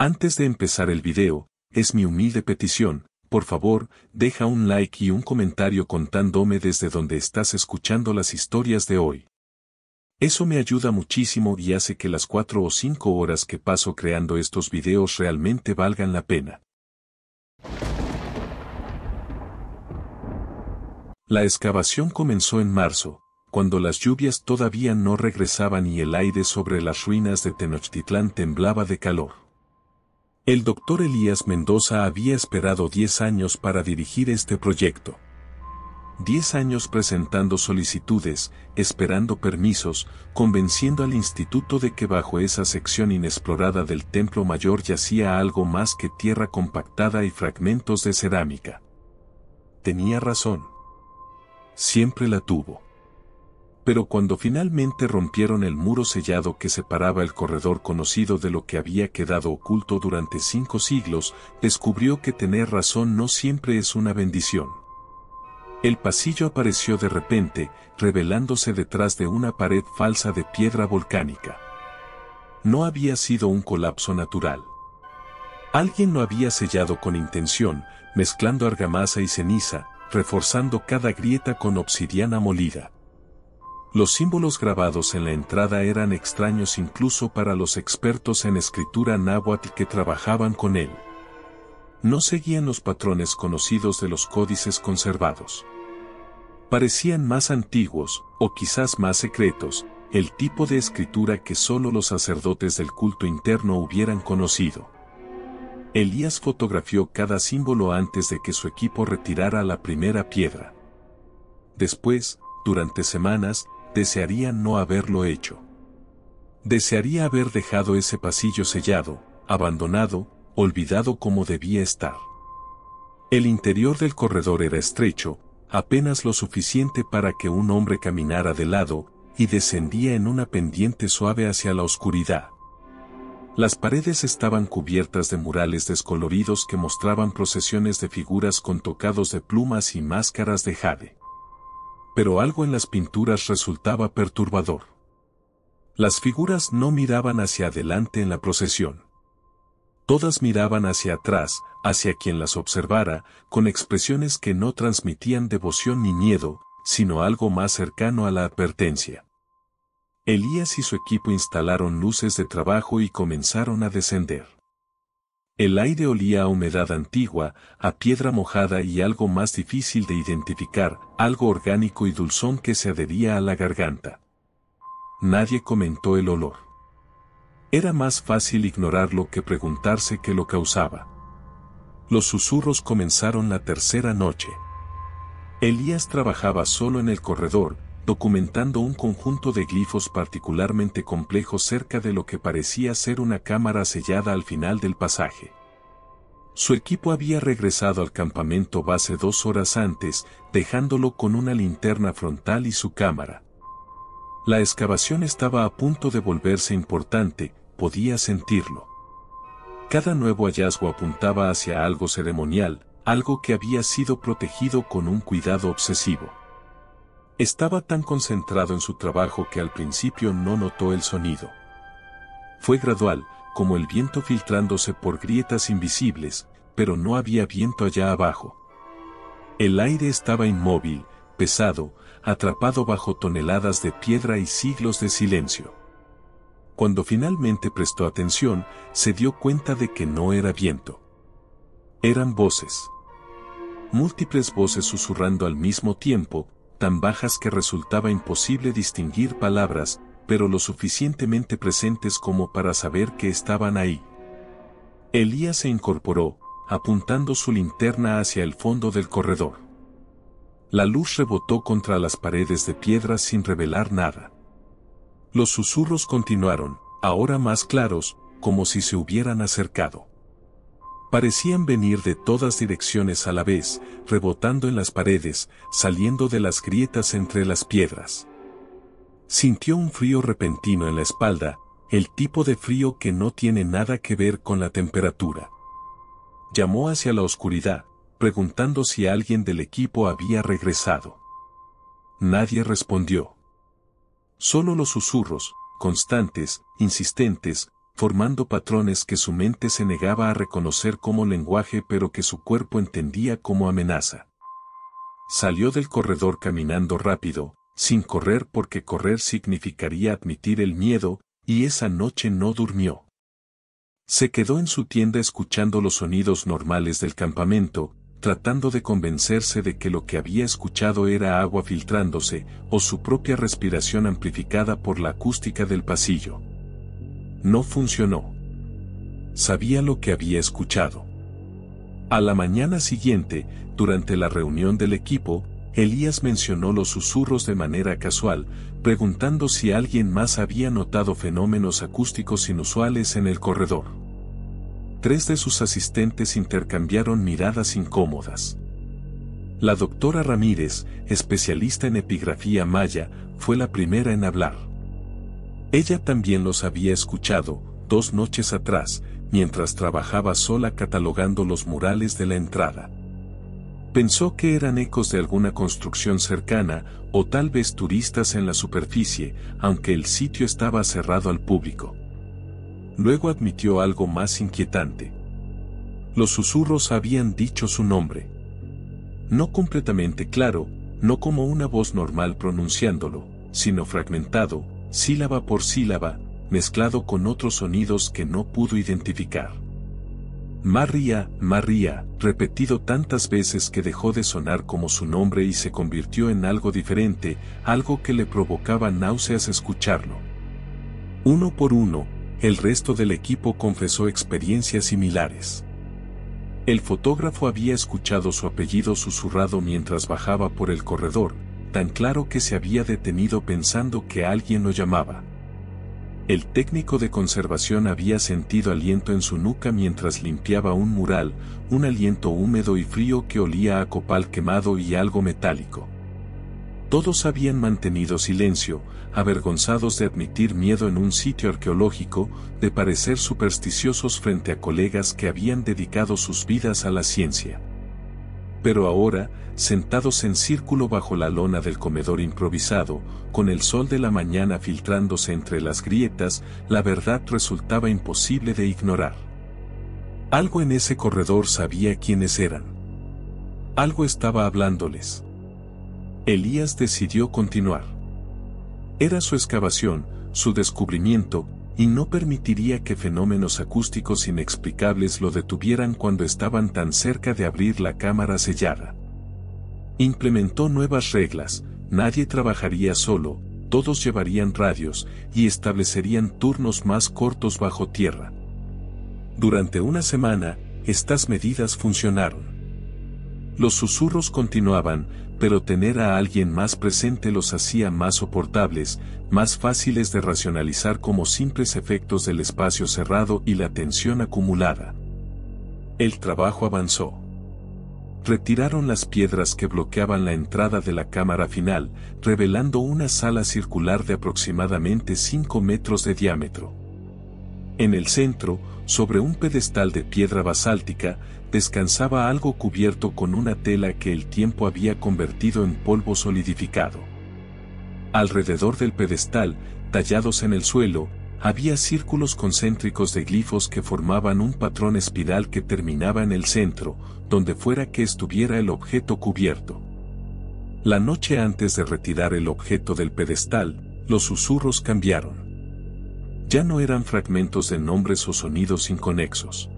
Antes de empezar el video, es mi humilde petición, por favor, deja un like y un comentario contándome desde donde estás escuchando las historias de hoy. Eso me ayuda muchísimo y hace que las 4 o 5 horas que paso creando estos videos realmente valgan la pena. La excavación comenzó en marzo, cuando las lluvias todavía no regresaban y el aire sobre las ruinas de Tenochtitlán temblaba de calor. El doctor Elías Mendoza había esperado 10 años para dirigir este proyecto. 10 años presentando solicitudes, esperando permisos, convenciendo al instituto de que bajo esa sección inexplorada del Templo Mayor yacía algo más que tierra compactada y fragmentos de cerámica. Tenía razón. Siempre la tuvo. Pero cuando finalmente rompieron el muro sellado que separaba el corredor conocido de lo que había quedado oculto durante 5 siglos, descubrió que tener razón no siempre es una bendición. El pasillo apareció de repente, revelándose detrás de una pared falsa de piedra volcánica. No había sido un colapso natural. Alguien lo había sellado con intención, mezclando argamasa y ceniza, reforzando cada grieta con obsidiana molida. Los símbolos grabados en la entrada eran extraños incluso para los expertos en escritura náhuatl que trabajaban con él. No seguían los patrones conocidos de los códices conservados. Parecían más antiguos, o quizás más secretos, el tipo de escritura que solo los sacerdotes del culto interno hubieran conocido. Elías fotografió cada símbolo antes de que su equipo retirara la primera piedra. Después, durante semanas, desearía no haberlo hecho. Desearía haber dejado ese pasillo sellado, abandonado, olvidado como debía estar. El interior del corredor era estrecho, apenas lo suficiente para que un hombre caminara de lado, y descendía en una pendiente suave hacia la oscuridad. Las paredes estaban cubiertas de murales descoloridos que mostraban procesiones de figuras con tocados de plumas y máscaras de jade. Pero algo en las pinturas resultaba perturbador. Las figuras no miraban hacia adelante en la procesión. Todas miraban hacia atrás, hacia quien las observara, con expresiones que no transmitían devoción ni miedo, sino algo más cercano a la advertencia. Elías y su equipo instalaron luces de trabajo y comenzaron a descender. El aire olía a humedad antigua, a piedra mojada y algo más difícil de identificar, algo orgánico y dulzón que se adhería a la garganta. Nadie comentó el olor. Era más fácil ignorarlo que preguntarse qué lo causaba. Los susurros comenzaron la tercera noche. Elías trabajaba solo en el corredor, documentando un conjunto de glifos particularmente complejos cerca de lo que parecía ser una cámara sellada al final del pasaje. Su equipo había regresado al campamento base 2 horas antes, dejándolo con una linterna frontal y su cámara. La excavación estaba a punto de volverse importante, podía sentirlo. Cada nuevo hallazgo apuntaba hacia algo ceremonial, algo que había sido protegido con un cuidado obsesivo. Estaba tan concentrado en su trabajo que al principio no notó el sonido. Fue gradual, como el viento filtrándose por grietas invisibles, pero no había viento allá abajo. El aire estaba inmóvil, pesado, atrapado bajo toneladas de piedra y siglos de silencio. Cuando finalmente prestó atención, se dio cuenta de que no era viento. Eran voces. Múltiples voces susurrando al mismo tiempo, tan bajas que resultaba imposible distinguir palabras, pero lo suficientemente presentes como para saber que estaban ahí. Elías se incorporó, apuntando su linterna hacia el fondo del corredor. La luz rebotó contra las paredes de piedra sin revelar nada. Los susurros continuaron, ahora más claros, como si se hubieran acercado. Parecían venir de todas direcciones a la vez, rebotando en las paredes, saliendo de las grietas entre las piedras. Sintió un frío repentino en la espalda, el tipo de frío que no tiene nada que ver con la temperatura. Llamó hacia la oscuridad, preguntando si alguien del equipo había regresado. Nadie respondió. Solo los susurros, constantes, insistentes, formando patrones que su mente se negaba a reconocer como lenguaje pero que su cuerpo entendía como amenaza. Salió del corredor caminando rápido, sin correr porque correr significaría admitir el miedo, y esa noche no durmió. Se quedó en su tienda escuchando los sonidos normales del campamento, tratando de convencerse de que lo que había escuchado era agua filtrándose, o su propia respiración amplificada por la acústica del pasillo. No funcionó. Sabía lo que había escuchado. A la mañana siguiente, durante la reunión del equipo, Elías mencionó los susurros de manera casual, preguntando si alguien más había notado fenómenos acústicos inusuales en el corredor. 3 de sus asistentes intercambiaron miradas incómodas. La doctora Ramírez, especialista en epigrafía maya, fue la primera en hablar. Ella también los había escuchado, 2 noches atrás, mientras trabajaba sola catalogando los murales de la entrada. Pensó que eran ecos de alguna construcción cercana, o tal vez turistas en la superficie, aunque el sitio estaba cerrado al público. Luego admitió algo más inquietante. Los susurros habían dicho su nombre. No completamente claro, no como una voz normal pronunciándolo, sino fragmentado, sílaba por sílaba, mezclado con otros sonidos que no pudo identificar. María, María, repetido tantas veces que dejó de sonar como su nombre y se convirtió en algo diferente, algo que le provocaba náuseas escucharlo. Uno por uno, el resto del equipo confesó experiencias similares. El fotógrafo había escuchado su apellido susurrado mientras bajaba por el corredor, tan claro que se había detenido pensando que alguien lo llamaba. El técnico de conservación había sentido aliento en su nuca mientras limpiaba un mural, un aliento húmedo y frío que olía a copal quemado y algo metálico. Todos habían mantenido silencio, avergonzados de admitir miedo en un sitio arqueológico, de parecer supersticiosos frente a colegas que habían dedicado sus vidas a la ciencia. Pero ahora, sentados en círculo bajo la lona del comedor improvisado, con el sol de la mañana filtrándose entre las grietas, la verdad resultaba imposible de ignorar. Algo en ese corredor sabía quiénes eran. Algo estaba hablándoles. Elías decidió continuar. Era su excavación, su descubrimiento, y no permitiría que fenómenos acústicos inexplicables lo detuvieran cuando estaban tan cerca de abrir la cámara sellada. Implementó nuevas reglas, nadie trabajaría solo, todos llevarían radios, y establecerían turnos más cortos bajo tierra. Durante una semana, estas medidas funcionaron. Los susurros continuaban, pero tener a alguien más presente los hacía más soportables, más fáciles de racionalizar como simples efectos del espacio cerrado y la tensión acumulada. El trabajo avanzó. Retiraron las piedras que bloqueaban la entrada de la cámara final, revelando una sala circular de aproximadamente 5 metros de diámetro. En el centro, sobre un pedestal de piedra basáltica, descansaba algo cubierto con una tela que el tiempo había convertido en polvo solidificado. Alrededor del pedestal, tallados en el suelo, había círculos concéntricos de glifos que formaban un patrón espiral que terminaba en el centro, donde fuera que estuviera el objeto cubierto. La noche antes de retirar el objeto del pedestal, los susurros cambiaron. Ya no eran fragmentos de nombres o sonidos inconexos.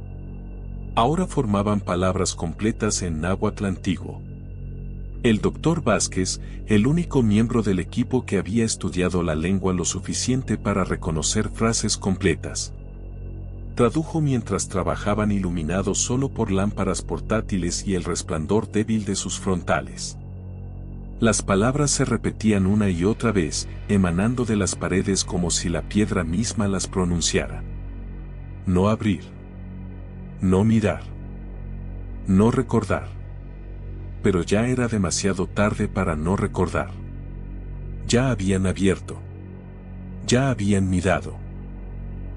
Ahora formaban palabras completas en náhuatl antiguo. El doctor Vázquez, el único miembro del equipo que había estudiado la lengua lo suficiente para reconocer frases completas, tradujo mientras trabajaban iluminados solo por lámparas portátiles y el resplandor débil de sus frontales. Las palabras se repetían una y otra vez, emanando de las paredes como si la piedra misma las pronunciara. No abrir. No mirar. No recordar. Pero ya era demasiado tarde para no recordar. Ya habían abierto. Ya habían mirado.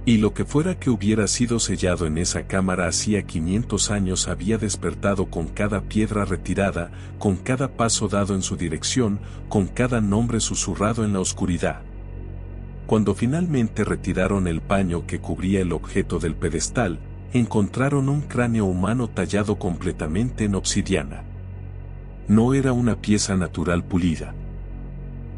Y lo que fuera que hubiera sido sellado en esa cámara hacía 500 años había despertado con cada piedra retirada, con cada paso dado en su dirección, con cada nombre susurrado en la oscuridad. Cuando finalmente retiraron el paño que cubría el objeto del pedestal, encontraron un cráneo humano tallado completamente en obsidiana. No era una pieza natural pulida.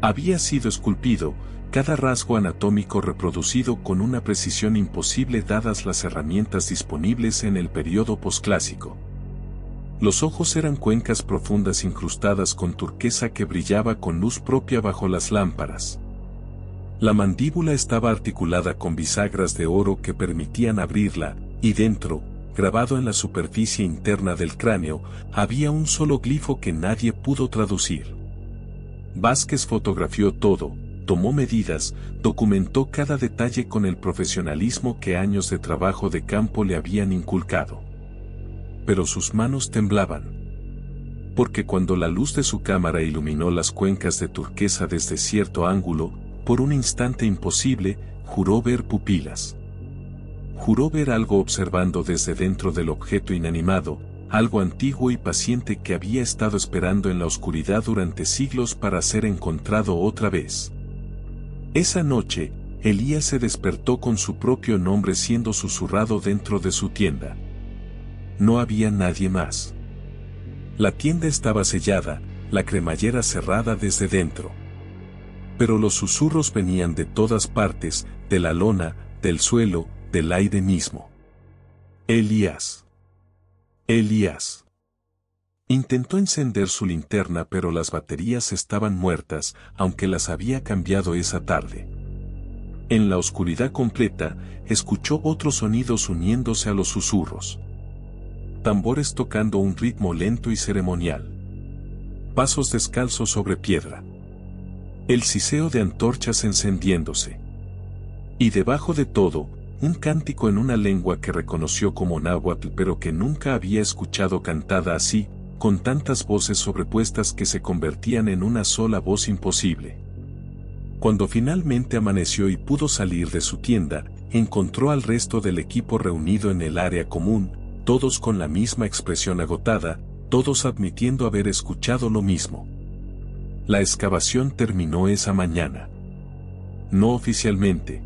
Había sido esculpido, cada rasgo anatómico reproducido con una precisión imposible dadas las herramientas disponibles en el periodo posclásico. Los ojos eran cuencas profundas incrustadas con turquesa que brillaba con luz propia bajo las lámparas. La mandíbula estaba articulada con bisagras de oro que permitían abrirla, y dentro, grabado en la superficie interna del cráneo, había un solo glifo que nadie pudo traducir. Vázquez fotografió todo, tomó medidas, documentó cada detalle con el profesionalismo que años de trabajo de campo le habían inculcado. Pero sus manos temblaban. Porque cuando la luz de su cámara iluminó las cuencas de turquesa desde cierto ángulo, por un instante imposible, juró ver pupilas. Juró ver algo observando desde dentro del objeto inanimado, algo antiguo y paciente que había estado esperando en la oscuridad durante siglos para ser encontrado otra vez. Esa noche, Elías se despertó con su propio nombre siendo susurrado dentro de su tienda. No había nadie más. La tienda estaba sellada, la cremallera cerrada desde dentro. Pero los susurros venían de todas partes, de la lona, del suelo, del aire mismo. Elías. Elías. Intentó encender su linterna pero las baterías estaban muertas, aunque las había cambiado esa tarde. En la oscuridad completa, escuchó otros sonidos uniéndose a los susurros. Tambores tocando un ritmo lento y ceremonial. Pasos descalzos sobre piedra. El siseo de antorchas encendiéndose. Y debajo de todo, un cántico en una lengua que reconoció como náhuatl pero que nunca había escuchado cantada así, con tantas voces sobrepuestas que se convertían en una sola voz imposible. Cuando finalmente amaneció y pudo salir de su tienda, encontró al resto del equipo reunido en el área común, todos con la misma expresión agotada, todos admitiendo haber escuchado lo mismo. La excavación terminó esa mañana. No oficialmente.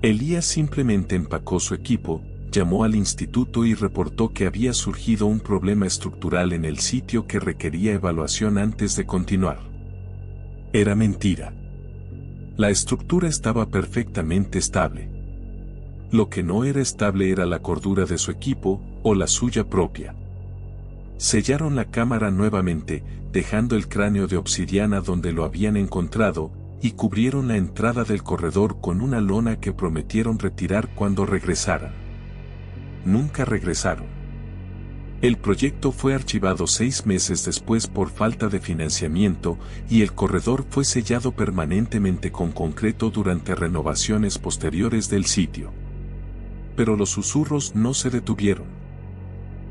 Elías simplemente empacó su equipo, llamó al instituto y reportó que había surgido un problema estructural en el sitio que requería evaluación antes de continuar. Era mentira. La estructura estaba perfectamente estable. Lo que no era estable era la cordura de su equipo, o la suya propia. Sellaron la cámara nuevamente, dejando el cráneo de obsidiana donde lo habían encontrado, y cubrieron la entrada del corredor con una lona que prometieron retirar cuando regresaran. Nunca regresaron. El proyecto fue archivado 6 meses después por falta de financiamiento y el corredor fue sellado permanentemente con concreto durante renovaciones posteriores del sitio. Pero los susurros no se detuvieron.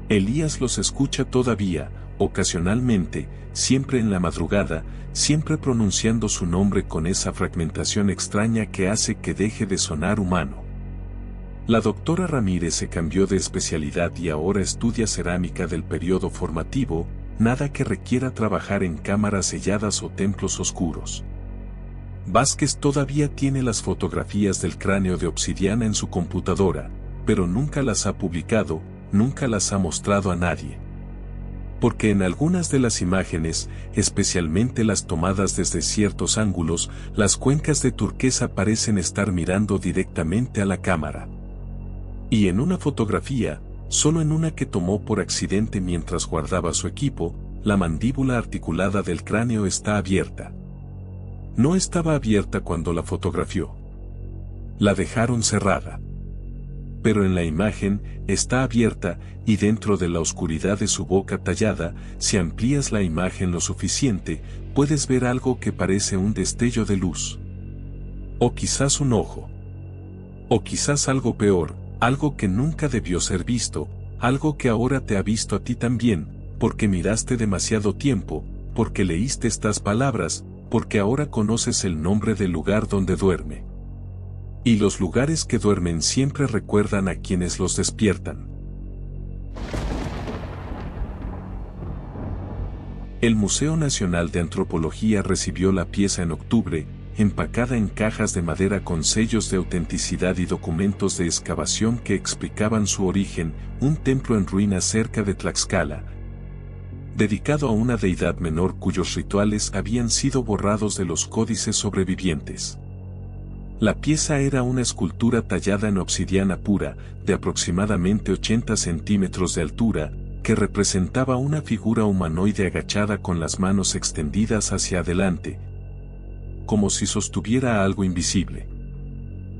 Elías los escucha todavía, ocasionalmente, siempre en la madrugada, siempre pronunciando su nombre con esa fragmentación extraña que hace que deje de sonar humano. La doctora Ramírez se cambió de especialidad y ahora estudia cerámica del periodo formativo, nada que requiera trabajar en cámaras selladas o templos oscuros. Vázquez todavía tiene las fotografías del cráneo de obsidiana en su computadora, pero nunca las ha publicado, nunca las ha mostrado a nadie. Porque en algunas de las imágenes, especialmente las tomadas desde ciertos ángulos, las cuencas de turquesa parecen estar mirando directamente a la cámara. Y en una fotografía, solo en una que tomó por accidente mientras guardaba su equipo, la mandíbula articulada del cráneo está abierta. No estaba abierta cuando la fotografió. La dejaron cerrada. Pero en la imagen, está abierta, y dentro de la oscuridad de su boca tallada, si amplías la imagen lo suficiente, puedes ver algo que parece un destello de luz. O quizás un ojo. O quizás algo peor, algo que nunca debió ser visto, algo que ahora te ha visto a ti también, porque miraste demasiado tiempo, porque leíste estas palabras, porque ahora conoces el nombre del lugar donde duerme. Y los lugares que duermen siempre recuerdan a quienes los despiertan. El Museo Nacional de Antropología recibió la pieza en octubre, empacada en cajas de madera con sellos de autenticidad y documentos de excavación que explicaban su origen, un templo en ruinas cerca de Tlaxcala, dedicado a una deidad menor cuyos rituales habían sido borrados de los códices sobrevivientes. La pieza era una escultura tallada en obsidiana pura, de aproximadamente 80 centímetros de altura, que representaba una figura humanoide agachada con las manos extendidas hacia adelante, como si sostuviera algo invisible.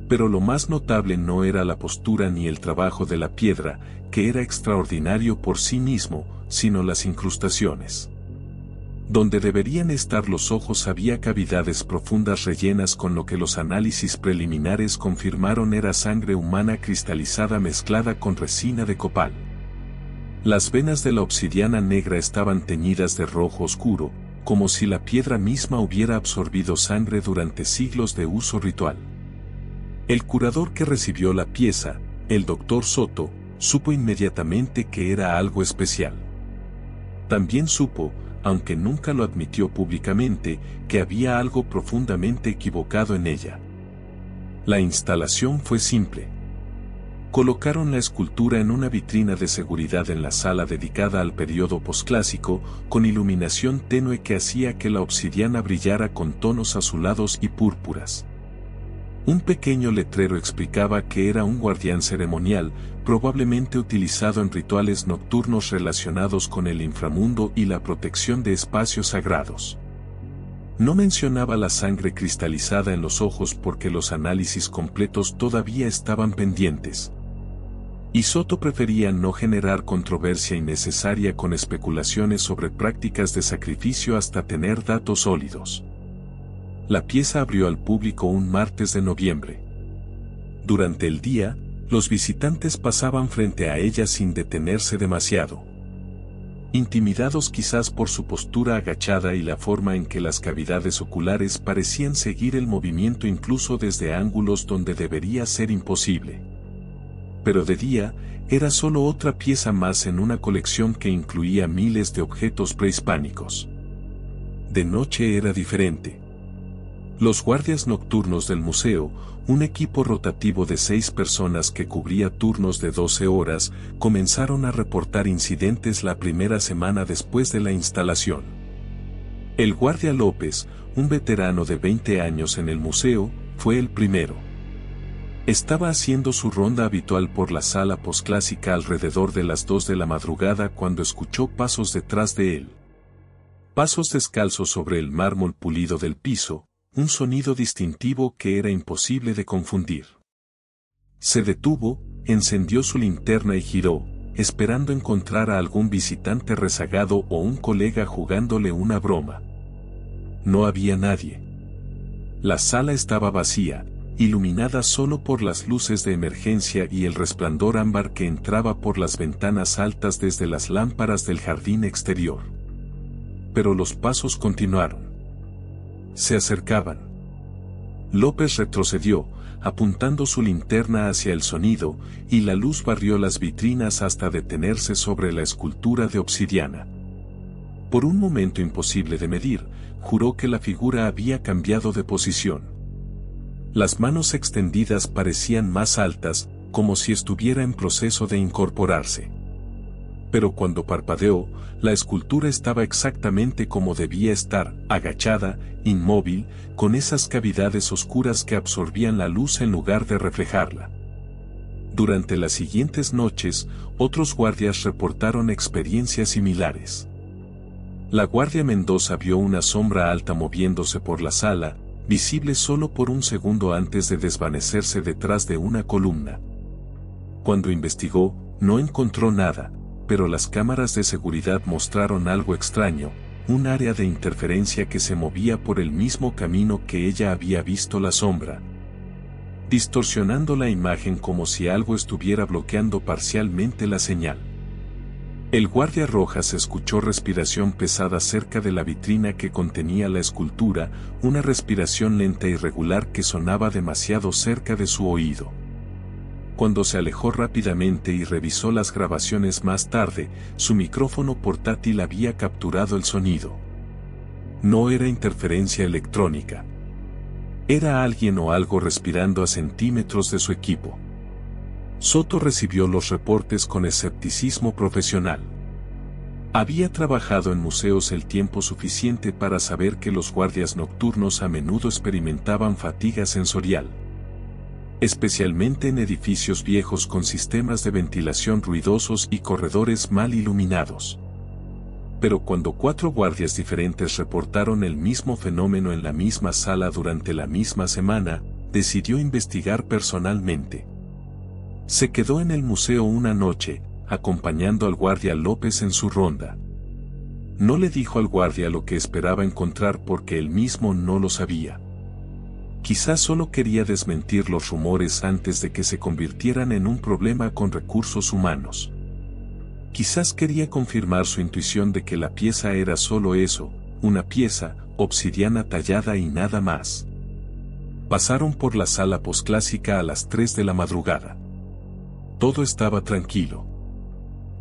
Pero lo más notable no era la postura ni el trabajo de la piedra, que era extraordinario por sí mismo, sino las incrustaciones. Donde deberían estar los ojos había cavidades profundas rellenas con lo que los análisis preliminares confirmaron era sangre humana cristalizada mezclada con resina de copal. Las venas de la obsidiana negra estaban teñidas de rojo oscuro, como si la piedra misma hubiera absorbido sangre durante siglos de uso ritual. El curador que recibió la pieza, el doctor Soto, supo inmediatamente que era algo especial. También supo, aunque nunca lo admitió públicamente, que había algo profundamente equivocado en ella. La instalación fue simple. Colocaron la escultura en una vitrina de seguridad en la sala dedicada al periodo posclásico, con iluminación tenue que hacía que la obsidiana brillara con tonos azulados y púrpuras. Un pequeño letrero explicaba que era un guardián ceremonial, probablemente utilizado en rituales nocturnos relacionados con el inframundo y la protección de espacios sagrados. No mencionaba la sangre cristalizada en los ojos porque los análisis completos todavía estaban pendientes. Y Soto prefería no generar controversia innecesaria con especulaciones sobre prácticas de sacrificio hasta tener datos sólidos. La pieza abrió al público un martes de noviembre. Durante el día, los visitantes pasaban frente a ella sin detenerse demasiado. Intimidados quizás por su postura agachada y la forma en que las cavidades oculares parecían seguir el movimiento incluso desde ángulos donde debería ser imposible. Pero de día, era solo otra pieza más en una colección que incluía miles de objetos prehispánicos. De noche era diferente. Los guardias nocturnos del museo, un equipo rotativo de 6 personas que cubría turnos de 12 horas, comenzaron a reportar incidentes la primera semana después de la instalación. El guardia López, un veterano de 20 años en el museo, fue el primero. Estaba haciendo su ronda habitual por la sala posclásica alrededor de las 2 de la madrugada cuando escuchó pasos detrás de él. Pasos descalzos sobre el mármol pulido del piso, un sonido distintivo que era imposible de confundir. Se detuvo, encendió su linterna y giró, esperando encontrar a algún visitante rezagado o un colega jugándole una broma. No había nadie. La sala estaba vacía, iluminada solo por las luces de emergencia y el resplandor ámbar que entraba por las ventanas altas desde las lámparas del jardín exterior. Pero los pasos continuaron. Se acercaban. López retrocedió, apuntando su linterna hacia el sonido, y la luz barrió las vitrinas hasta detenerse sobre la escultura de obsidiana. Por un momento imposible de medir, juró que la figura había cambiado de posición. Las manos extendidas parecían más altas, como si estuviera en proceso de incorporarse. Pero cuando parpadeó, la escultura estaba exactamente como debía estar, agachada, inmóvil, con esas cavidades oscuras que absorbían la luz en lugar de reflejarla. Durante las siguientes noches, otros guardias reportaron experiencias similares. La guardia Mendoza vio una sombra alta moviéndose por la sala, visible solo por un segundo antes de desvanecerse detrás de una columna. Cuando investigó, no encontró nada, pero las cámaras de seguridad mostraron algo extraño, un área de interferencia que se movía por el mismo camino que ella había visto la sombra, distorsionando la imagen como si algo estuviera bloqueando parcialmente la señal. El guardia Rojas escuchó respiración pesada cerca de la vitrina que contenía la escultura, una respiración lenta y regular que sonaba demasiado cerca de su oído. Cuando se alejó rápidamente y revisó las grabaciones más tarde, su micrófono portátil había capturado el sonido. No era interferencia electrónica. Era alguien o algo respirando a centímetros de su equipo. Soto recibió los reportes con escepticismo profesional. Había trabajado en museos el tiempo suficiente para saber que los guardias nocturnos a menudo experimentaban fatiga sensorial, especialmente en edificios viejos con sistemas de ventilación ruidosos y corredores mal iluminados. Pero cuando 4 guardias diferentes reportaron el mismo fenómeno en la misma sala durante la misma semana, decidió investigar personalmente. Se quedó en el museo una noche, acompañando al guardia López en su ronda. No le dijo al guardia lo que esperaba encontrar porque él mismo no lo sabía. Quizás solo quería desmentir los rumores antes de que se convirtieran en un problema con recursos humanos. Quizás quería confirmar su intuición de que la pieza era solo eso, una pieza, obsidiana tallada y nada más. Pasaron por la sala posclásica a las 3 de la madrugada. Todo estaba tranquilo.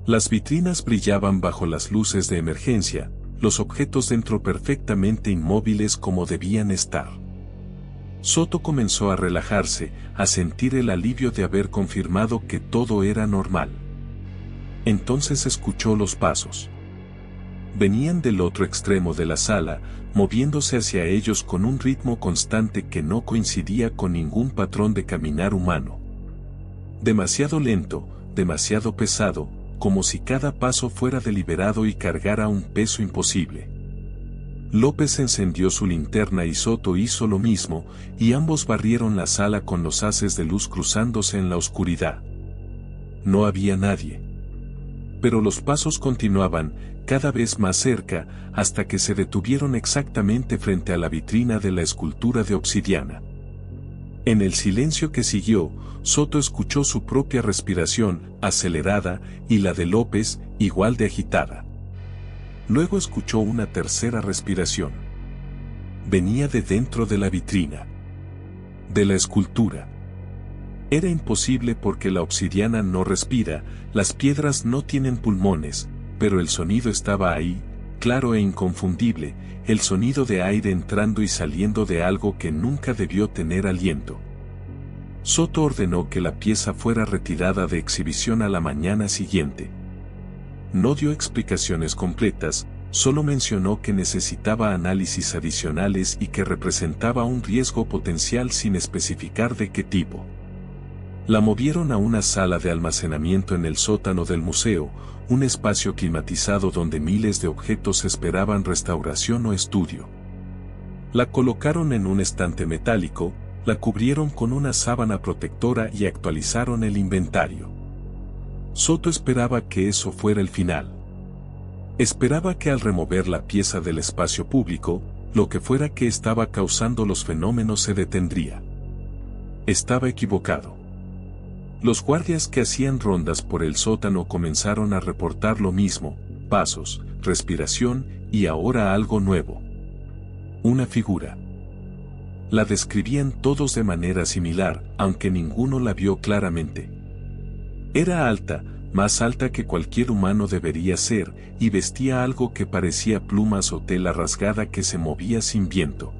Las vitrinas brillaban bajo las luces de emergencia, los objetos dentro perfectamente inmóviles como debían estar. Soto comenzó a relajarse, a sentir el alivio de haber confirmado que todo era normal. Entonces escuchó los pasos. Venían del otro extremo de la sala, moviéndose hacia ellos con un ritmo constante que no coincidía con ningún patrón de caminar humano. Demasiado lento, demasiado pesado, como si cada paso fuera deliberado y cargara un peso imposible. López encendió su linterna y Soto hizo lo mismo, y ambos barrieron la sala con los haces de luz cruzándose en la oscuridad. No había nadie. Pero los pasos continuaban, cada vez más cerca, hasta que se detuvieron exactamente frente a la vitrina de la escultura de obsidiana. En el silencio que siguió, Soto escuchó su propia respiración, acelerada, y la de López, igual de agitada. Luego escuchó una tercera respiración. Venía de dentro de la vitrina. De la escultura. Era imposible porque la obsidiana no respira, las piedras no tienen pulmones, pero el sonido estaba ahí, claro e inconfundible, el sonido de aire entrando y saliendo de algo que nunca debió tener aliento. Soto ordenó que la pieza fuera retirada de exhibición a la mañana siguiente. No dio explicaciones completas, solo mencionó que necesitaba análisis adicionales y que representaba un riesgo potencial sin especificar de qué tipo. La movieron a una sala de almacenamiento en el sótano del museo, un espacio climatizado donde miles de objetos esperaban restauración o estudio. La colocaron en un estante metálico, la cubrieron con una sábana protectora y actualizaron el inventario. Soto esperaba que eso fuera el final. Esperaba que al remover la pieza del espacio público, lo que fuera que estaba causando los fenómenos se detendría. Estaba equivocado. Los guardias que hacían rondas por el sótano comenzaron a reportar lo mismo, pasos, respiración y ahora algo nuevo. Una figura. La describían todos de manera similar, aunque ninguno la vio claramente. Era alta, más alta que cualquier humano debería ser, y vestía algo que parecía plumas o tela rasgada que se movía sin viento.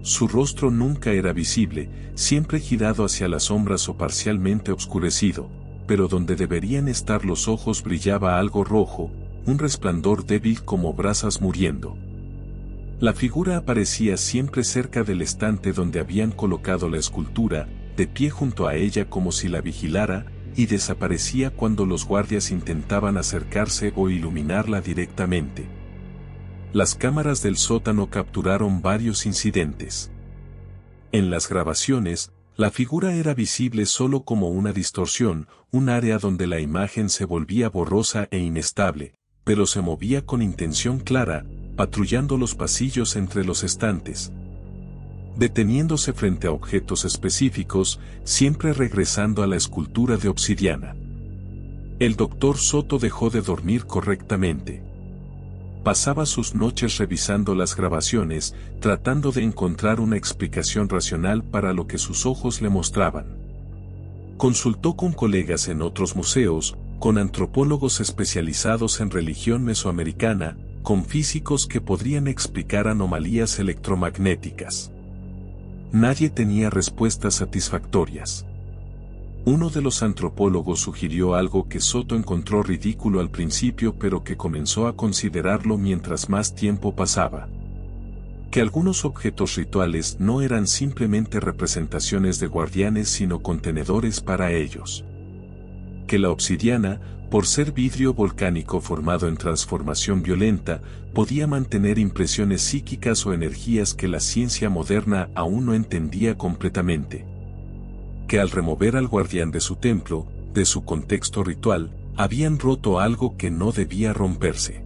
Su rostro nunca era visible, siempre girado hacia las sombras o parcialmente obscurecido, pero donde deberían estar los ojos brillaba algo rojo, un resplandor débil como brasas muriendo. La figura aparecía siempre cerca del estante donde habían colocado la escultura, de pie junto a ella como si la vigilara, y desaparecía cuando los guardias intentaban acercarse o iluminarla directamente. Las cámaras del sótano capturaron varios incidentes. En las grabaciones, la figura era visible solo como una distorsión, un área donde la imagen se volvía borrosa e inestable, pero se movía con intención clara, patrullando los pasillos entre los estantes, deteniéndose frente a objetos específicos, siempre regresando a la escultura de obsidiana. El doctor Soto dejó de dormir correctamente. Pasaba sus noches revisando las grabaciones, tratando de encontrar una explicación racional para lo que sus ojos le mostraban. Consultó con colegas en otros museos, con antropólogos especializados en religión mesoamericana, con físicos que podrían explicar anomalías electromagnéticas. Nadie tenía respuestas satisfactorias. Uno de los antropólogos sugirió algo que Soto encontró ridículo al principio, pero que comenzó a considerarlo mientras más tiempo pasaba. Que algunos objetos rituales no eran simplemente representaciones de guardianes sino contenedores para ellos. Que la obsidiana, por ser vidrio volcánico formado en transformación violenta, podía mantener impresiones psíquicas o energías que la ciencia moderna aún no entendía completamente. Que al remover al guardián de su templo, de su contexto ritual, habían roto algo que no debía romperse.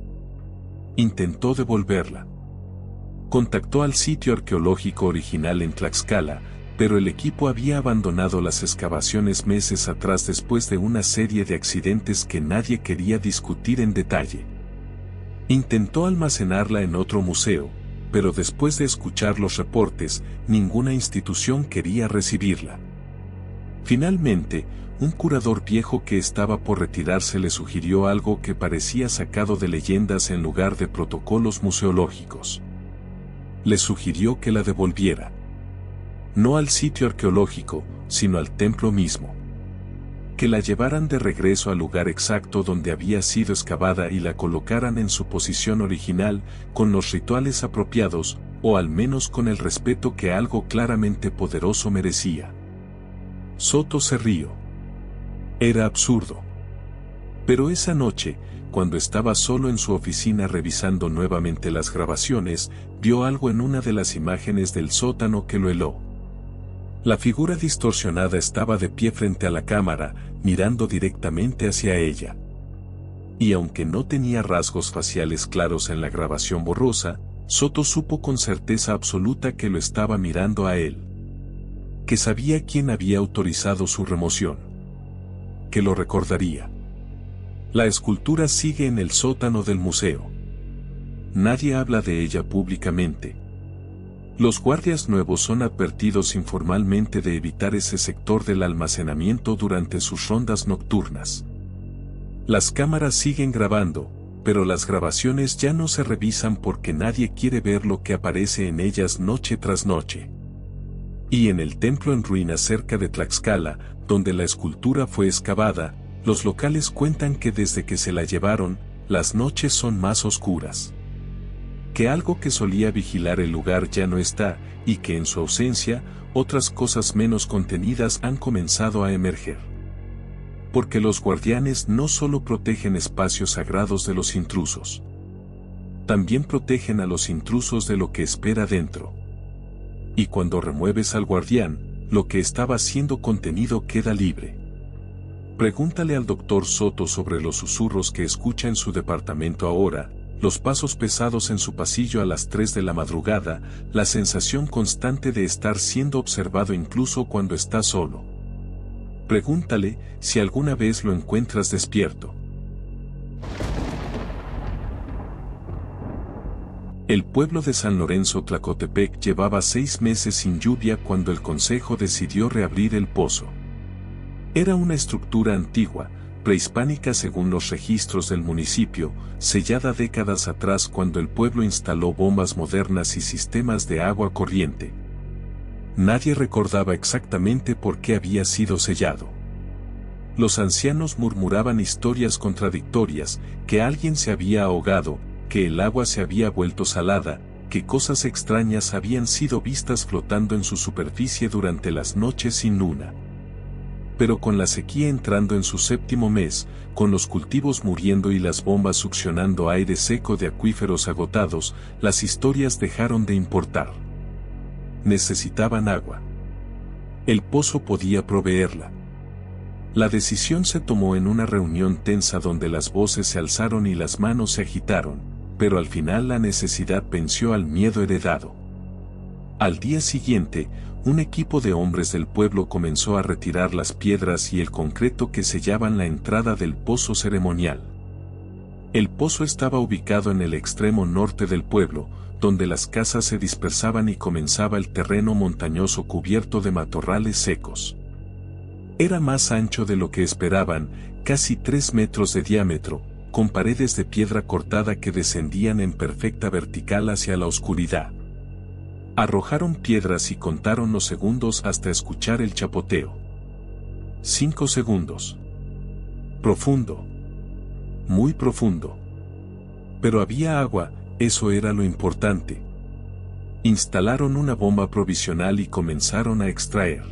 Intentó devolverla. Contactó al sitio arqueológico original en Tlaxcala, pero el equipo había abandonado las excavaciones meses atrás después de una serie de accidentes que nadie quería discutir en detalle. Intentó almacenarla en otro museo, pero después de escuchar los reportes, ninguna institución quería recibirla. Finalmente, un curador viejo que estaba por retirarse le sugirió algo que parecía sacado de leyendas en lugar de protocolos museológicos. Le sugirió que la devolviera. No al sitio arqueológico, sino al templo mismo. Que la llevaran de regreso al lugar exacto donde había sido excavada y la colocaran en su posición original, con los rituales apropiados, o al menos con el respeto que algo claramente poderoso merecía. Soto se rió. Era absurdo. Pero esa noche, cuando estaba solo en su oficina revisando nuevamente las grabaciones, vio algo en una de las imágenes del sótano que lo heló. La figura distorsionada estaba de pie frente a la cámara, mirando directamente hacia ella. Y aunque no tenía rasgos faciales claros en la grabación borrosa, Soto supo con certeza absoluta que lo estaba mirando a él. Que sabía quién había autorizado su remoción. Que lo recordaría. La escultura sigue en el sótano del museo. Nadie habla de ella públicamente. Los guardias nuevos son advertidos informalmente de evitar ese sector del almacenamiento durante sus rondas nocturnas. Las cámaras siguen grabando, pero las grabaciones ya no se revisan porque nadie quiere ver lo que aparece en ellas noche tras noche. Y en el templo en ruinas cerca de Tlaxcala, donde la escultura fue excavada, los locales cuentan que desde que se la llevaron, las noches son más oscuras. Que algo que solía vigilar el lugar ya no está, y que en su ausencia, otras cosas menos contenidas han comenzado a emerger. Porque los guardianes no solo protegen espacios sagrados de los intrusos. También protegen a los intrusos de lo que espera dentro. Y cuando remueves al guardián, lo que estaba siendo contenido queda libre. Pregúntale al Dr. Soto sobre los susurros que escucha en su departamento ahora, los pasos pesados en su pasillo a las 3 de la madrugada, la sensación constante de estar siendo observado incluso cuando está solo. Pregúntale si alguna vez lo encuentras despierto. El pueblo de San Lorenzo Tlacotepec llevaba 6 meses sin lluvia cuando el consejo decidió reabrir el pozo. Era una estructura antigua, prehispánica según los registros del municipio, sellada décadas atrás cuando el pueblo instaló bombas modernas y sistemas de agua corriente. Nadie recordaba exactamente por qué había sido sellado. Los ancianos murmuraban historias contradictorias, que alguien se había ahogado, que el agua se había vuelto salada, que cosas extrañas habían sido vistas flotando en su superficie durante las noches sin luna. Pero con la sequía entrando en su 7º mes, con los cultivos muriendo y las bombas succionando aire seco de acuíferos agotados, las historias dejaron de importar. Necesitaban agua. El pozo podía proveerla. La decisión se tomó en una reunión tensa donde las voces se alzaron y las manos se agitaron, pero al final la necesidad venció al miedo heredado. Al día siguiente, un equipo de hombres del pueblo comenzó a retirar las piedras y el concreto que sellaban la entrada del pozo ceremonial. El pozo estaba ubicado en el extremo norte del pueblo, donde las casas se dispersaban y comenzaba el terreno montañoso cubierto de matorrales secos. Era más ancho de lo que esperaban, casi 3 metros de diámetro, con paredes de piedra cortada que descendían en perfecta vertical hacia la oscuridad. Arrojaron piedras y contaron los segundos hasta escuchar el chapoteo. 5 segundos. Profundo. Muy profundo. Pero había agua, eso era lo importante. Instalaron una bomba provisional y comenzaron a extraer.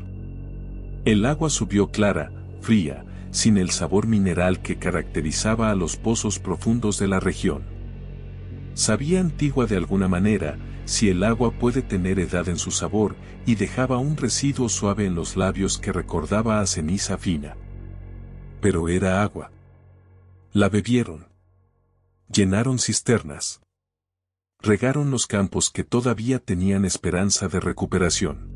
El agua subió clara, fría, sin el sabor mineral que caracterizaba a los pozos profundos de la región. Sabía antigua de alguna manera, si el agua puede tener edad en su sabor, y dejaba un residuo suave en los labios que recordaba a ceniza fina. Pero era agua. La bebieron. Llenaron cisternas. Regaron los campos que todavía tenían esperanza de recuperación.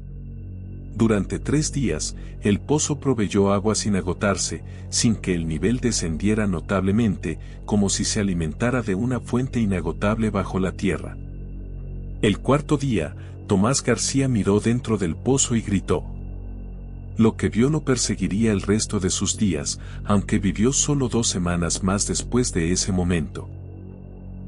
Durante 3 días, el pozo proveyó agua sin agotarse, sin que el nivel descendiera notablemente, como si se alimentara de una fuente inagotable bajo la tierra. El 4.º día, Tomás García miró dentro del pozo y gritó. Lo que vio lo perseguiría el resto de sus días, aunque vivió solo 2 semanas más después de ese momento.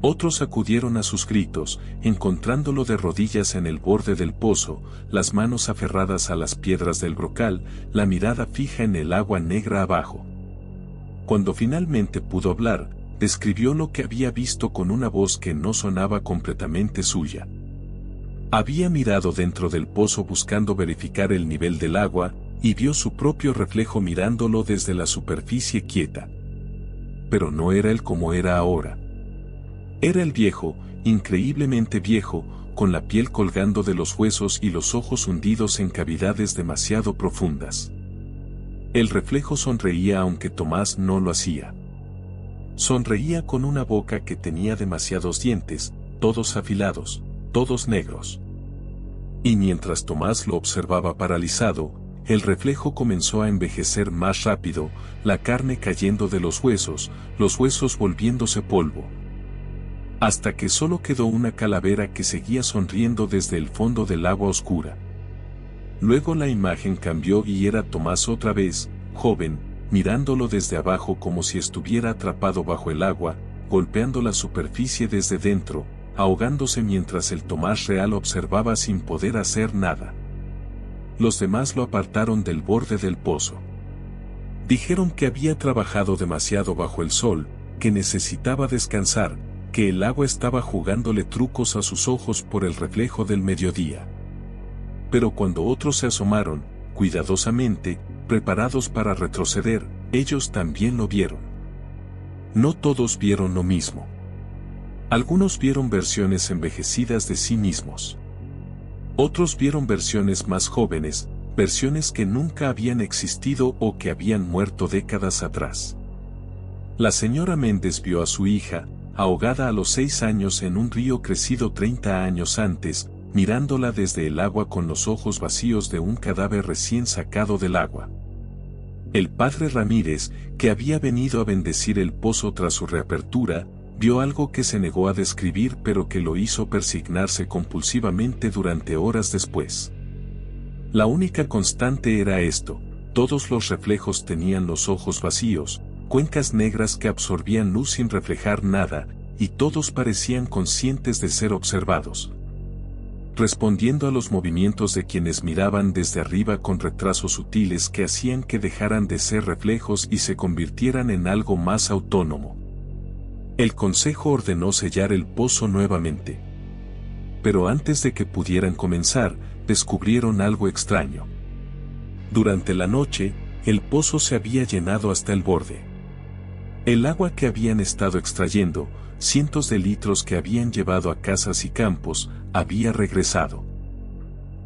Otros acudieron a sus gritos, encontrándolo de rodillas en el borde del pozo, las manos aferradas a las piedras del brocal, la mirada fija en el agua negra abajo. Cuando finalmente pudo hablar, describió lo que había visto con una voz que no sonaba completamente suya. Había mirado dentro del pozo buscando verificar el nivel del agua, y vio su propio reflejo mirándolo desde la superficie quieta. Pero no era él como era ahora. Era el viejo, increíblemente viejo, con la piel colgando de los huesos y los ojos hundidos en cavidades demasiado profundas. El reflejo sonreía aunque Tomás no lo hacía. Sonreía con una boca que tenía demasiados dientes, todos afilados, todos negros. Y mientras Tomás lo observaba paralizado, el reflejo comenzó a envejecer más rápido, la carne cayendo de los huesos volviéndose polvo. Hasta que solo quedó una calavera que seguía sonriendo desde el fondo del agua oscura. Luego la imagen cambió y era Tomás otra vez, joven, mirándolo desde abajo como si estuviera atrapado bajo el agua, golpeando la superficie desde dentro, ahogándose mientras el Tomás real observaba sin poder hacer nada. Los demás lo apartaron del borde del pozo. Dijeron que había trabajado demasiado bajo el sol, que necesitaba descansar, que el agua estaba jugándole trucos a sus ojos por el reflejo del mediodía. Pero cuando otros se asomaron, cuidadosamente, preparados para retroceder, ellos también lo vieron. No todos vieron lo mismo. Algunos vieron versiones envejecidas de sí mismos. Otros vieron versiones más jóvenes, versiones que nunca habían existido o que habían muerto décadas atrás. La señora Méndez vio a su hija, ahogada a los 6 años en un río crecido 30 años antes, mirándola desde el agua con los ojos vacíos de un cadáver recién sacado del agua. El padre Ramírez, que había venido a bendecir el pozo tras su reapertura, vio algo que se negó a describir pero que lo hizo persignarse compulsivamente durante horas después. La única constante era esto: todos los reflejos tenían los ojos vacíos, cuencas negras que absorbían luz sin reflejar nada, y todos parecían conscientes de ser observados. Respondiendo a los movimientos de quienes miraban desde arriba con retrasos sutiles que hacían que dejaran de ser reflejos y se convirtieran en algo más autónomo. El consejo ordenó sellar el pozo nuevamente. Pero antes de que pudieran comenzar, descubrieron algo extraño. Durante la noche, el pozo se había llenado hasta el borde. El agua que habían estado extrayendo, cientos de litros que habían llevado a casas y campos, había regresado.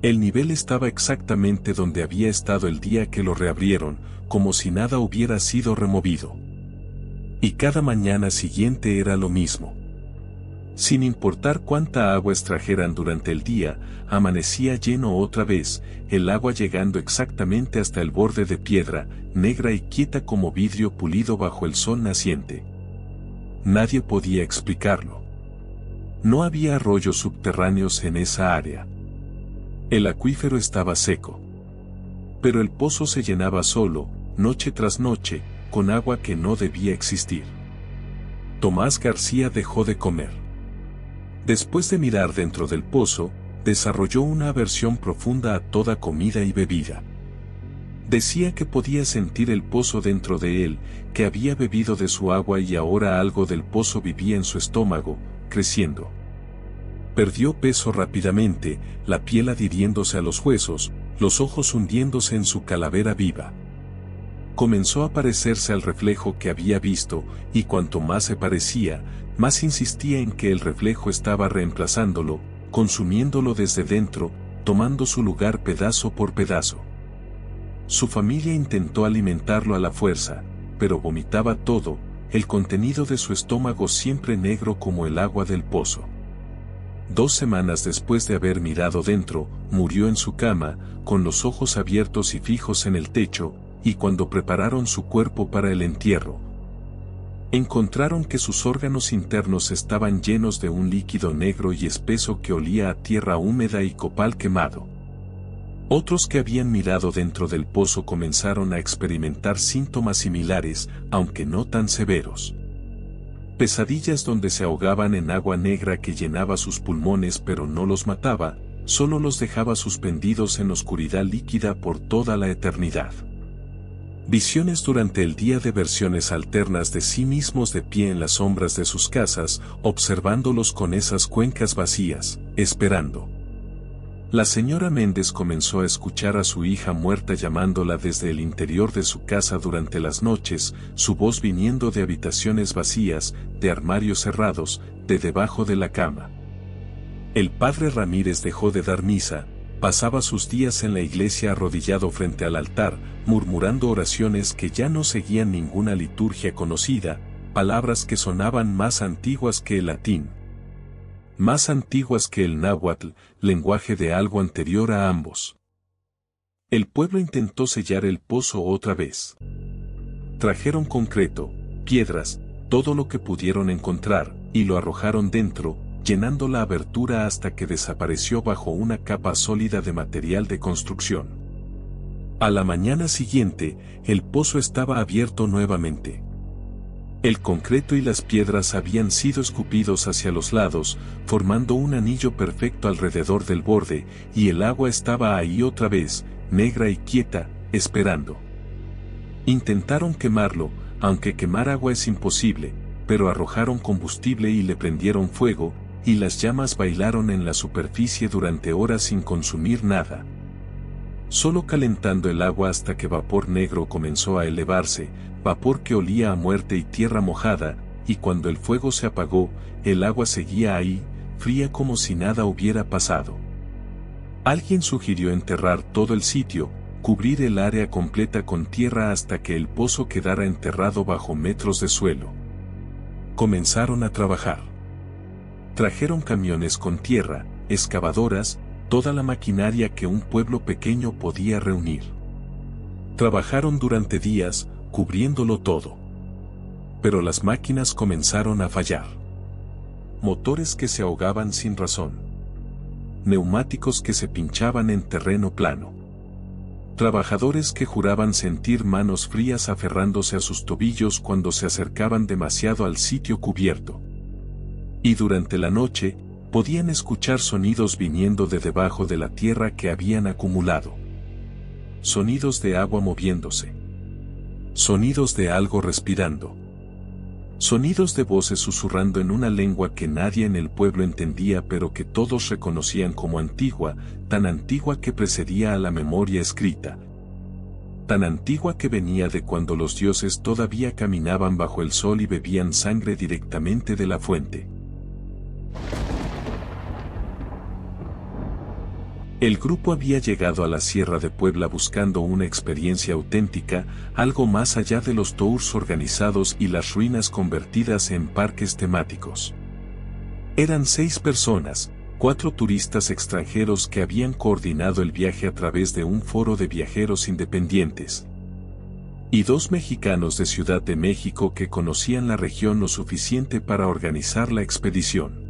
El nivel estaba exactamente donde había estado el día que lo reabrieron, como si nada hubiera sido removido. Y cada mañana siguiente era lo mismo. Sin importar cuánta agua extrajeran durante el día, amanecía lleno otra vez, el agua llegando exactamente hasta el borde de piedra, negra y quieta como vidrio pulido bajo el sol naciente. Nadie podía explicarlo. No había arroyos subterráneos en esa área. El acuífero estaba seco. Pero el pozo se llenaba solo, noche tras noche, con agua que no debía existir. Tomás García dejó de comer. Después de mirar dentro del pozo, desarrolló una aversión profunda a toda comida y bebida. Decía que podía sentir el pozo dentro de él, que había bebido de su agua y ahora algo del pozo vivía en su estómago, creciendo. Perdió peso rápidamente, la piel adhiriéndose a los huesos, los ojos hundiéndose en su calavera viva. Comenzó a parecerse al reflejo que había visto, y cuanto más se parecía, más insistía en que el reflejo estaba reemplazándolo, consumiéndolo desde dentro, tomando su lugar pedazo por pedazo. Su familia intentó alimentarlo a la fuerza, pero vomitaba todo, el contenido de su estómago siempre negro como el agua del pozo. 2 semanas después de haber mirado dentro, murió en su cama, con los ojos abiertos y fijos en el techo, y cuando prepararon su cuerpo para el entierro, encontraron que sus órganos internos estaban llenos de un líquido negro y espeso que olía a tierra húmeda y copal quemado. Otros que habían mirado dentro del pozo comenzaron a experimentar síntomas similares, aunque no tan severos. Pesadillas donde se ahogaban en agua negra que llenaba sus pulmones pero no los mataba, solo los dejaba suspendidos en oscuridad líquida por toda la eternidad. Visiones durante el día de versiones alternas de sí mismos de pie en las sombras de sus casas, observándolos con esas cuencas vacías, esperando. La señora Méndez comenzó a escuchar a su hija muerta llamándola desde el interior de su casa durante las noches, su voz viniendo de habitaciones vacías, de armarios cerrados, de debajo de la cama. El padre Ramírez dejó de dar misa, pasaba sus días en la iglesia arrodillado frente al altar, murmurando oraciones que ya no seguían ninguna liturgia conocida, palabras que sonaban más antiguas que el latín, más antiguas que el náhuatl, lenguaje de algo anterior a ambos. El pueblo intentó sellar el pozo otra vez. Trajeron concreto, piedras, todo lo que pudieron encontrar, y lo arrojaron dentro, llenando la abertura hasta que desapareció bajo una capa sólida de material de construcción. A la mañana siguiente, el pozo estaba abierto nuevamente. El concreto y las piedras habían sido escupidos hacia los lados, formando un anillo perfecto alrededor del borde, y el agua estaba ahí otra vez, negra y quieta, esperando. Intentaron quemarlo, aunque quemar agua es imposible, pero arrojaron combustible y le prendieron fuego, y las llamas bailaron en la superficie durante horas sin consumir nada. Solo calentando el agua hasta que vapor negro comenzó a elevarse, vapor que olía a muerte y tierra mojada, y cuando el fuego se apagó, el agua seguía ahí, fría como si nada hubiera pasado. Alguien sugirió enterrar todo el sitio, cubrir el área completa con tierra hasta que el pozo quedara enterrado bajo metros de suelo. Comenzaron a trabajar. Trajeron camiones con tierra, excavadoras, toda la maquinaria que un pueblo pequeño podía reunir. Trabajaron durante días, cubriéndolo todo. Pero las máquinas comenzaron a fallar. Motores que se ahogaban sin razón. Neumáticos que se pinchaban en terreno plano. Trabajadores que juraban sentir manos frías aferrándose a sus tobillos cuando se acercaban demasiado al sitio cubierto. Y durante la noche, podían escuchar sonidos viniendo de debajo de la tierra que habían acumulado. Sonidos de agua moviéndose. Sonidos de algo respirando. Sonidos de voces susurrando en una lengua que nadie en el pueblo entendía pero que todos reconocían como antigua, tan antigua que precedía a la memoria escrita. Tan antigua que venía de cuando los dioses todavía caminaban bajo el sol y bebían sangre directamente de la fuente. El grupo había llegado a la Sierra de Puebla buscando una experiencia auténtica, algo más allá de los tours organizados y las ruinas convertidas en parques temáticos. Eran 6 personas, 4 turistas extranjeros que habían coordinado el viaje a través de un foro de viajeros independientes. Y 2 mexicanos de Ciudad de México que conocían la región lo suficiente para organizar la expedición.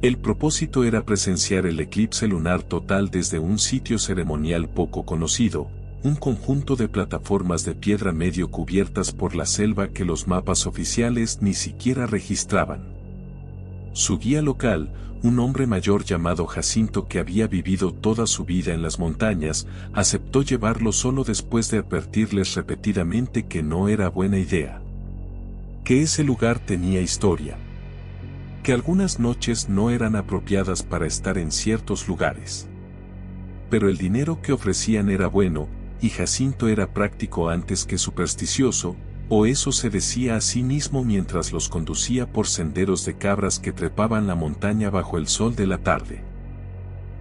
El propósito era presenciar el eclipse lunar total desde un sitio ceremonial poco conocido, un conjunto de plataformas de piedra medio cubiertas por la selva que los mapas oficiales ni siquiera registraban. Su guía local, un hombre mayor llamado Jacinto que había vivido toda su vida en las montañas, aceptó llevarlo solo después de advertirles repetidamente que no era buena idea. Que ese lugar tenía historia. Que algunas noches no eran apropiadas para estar en ciertos lugares. Pero el dinero que ofrecían era bueno, y Jacinto era práctico antes que supersticioso, o eso se decía a sí mismo mientras los conducía por senderos de cabras que trepaban la montaña bajo el sol de la tarde.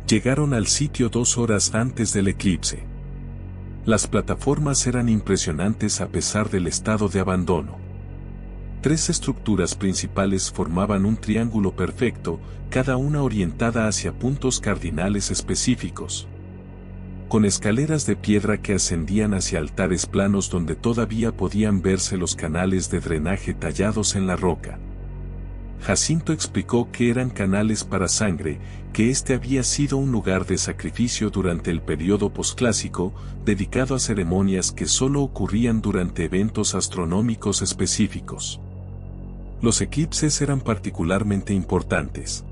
Llegaron al sitio 2 horas antes del eclipse. Las plataformas eran impresionantes a pesar del estado de abandono. 3 estructuras principales formaban un triángulo perfecto, cada una orientada hacia puntos cardinales específicos, con escaleras de piedra que ascendían hacia altares planos donde todavía podían verse los canales de drenaje tallados en la roca. Jacinto explicó que eran canales para sangre, que este había sido un lugar de sacrificio durante el periodo posclásico, dedicado a ceremonias que solo ocurrían durante eventos astronómicos específicos. Los eclipses eran particularmente importantes.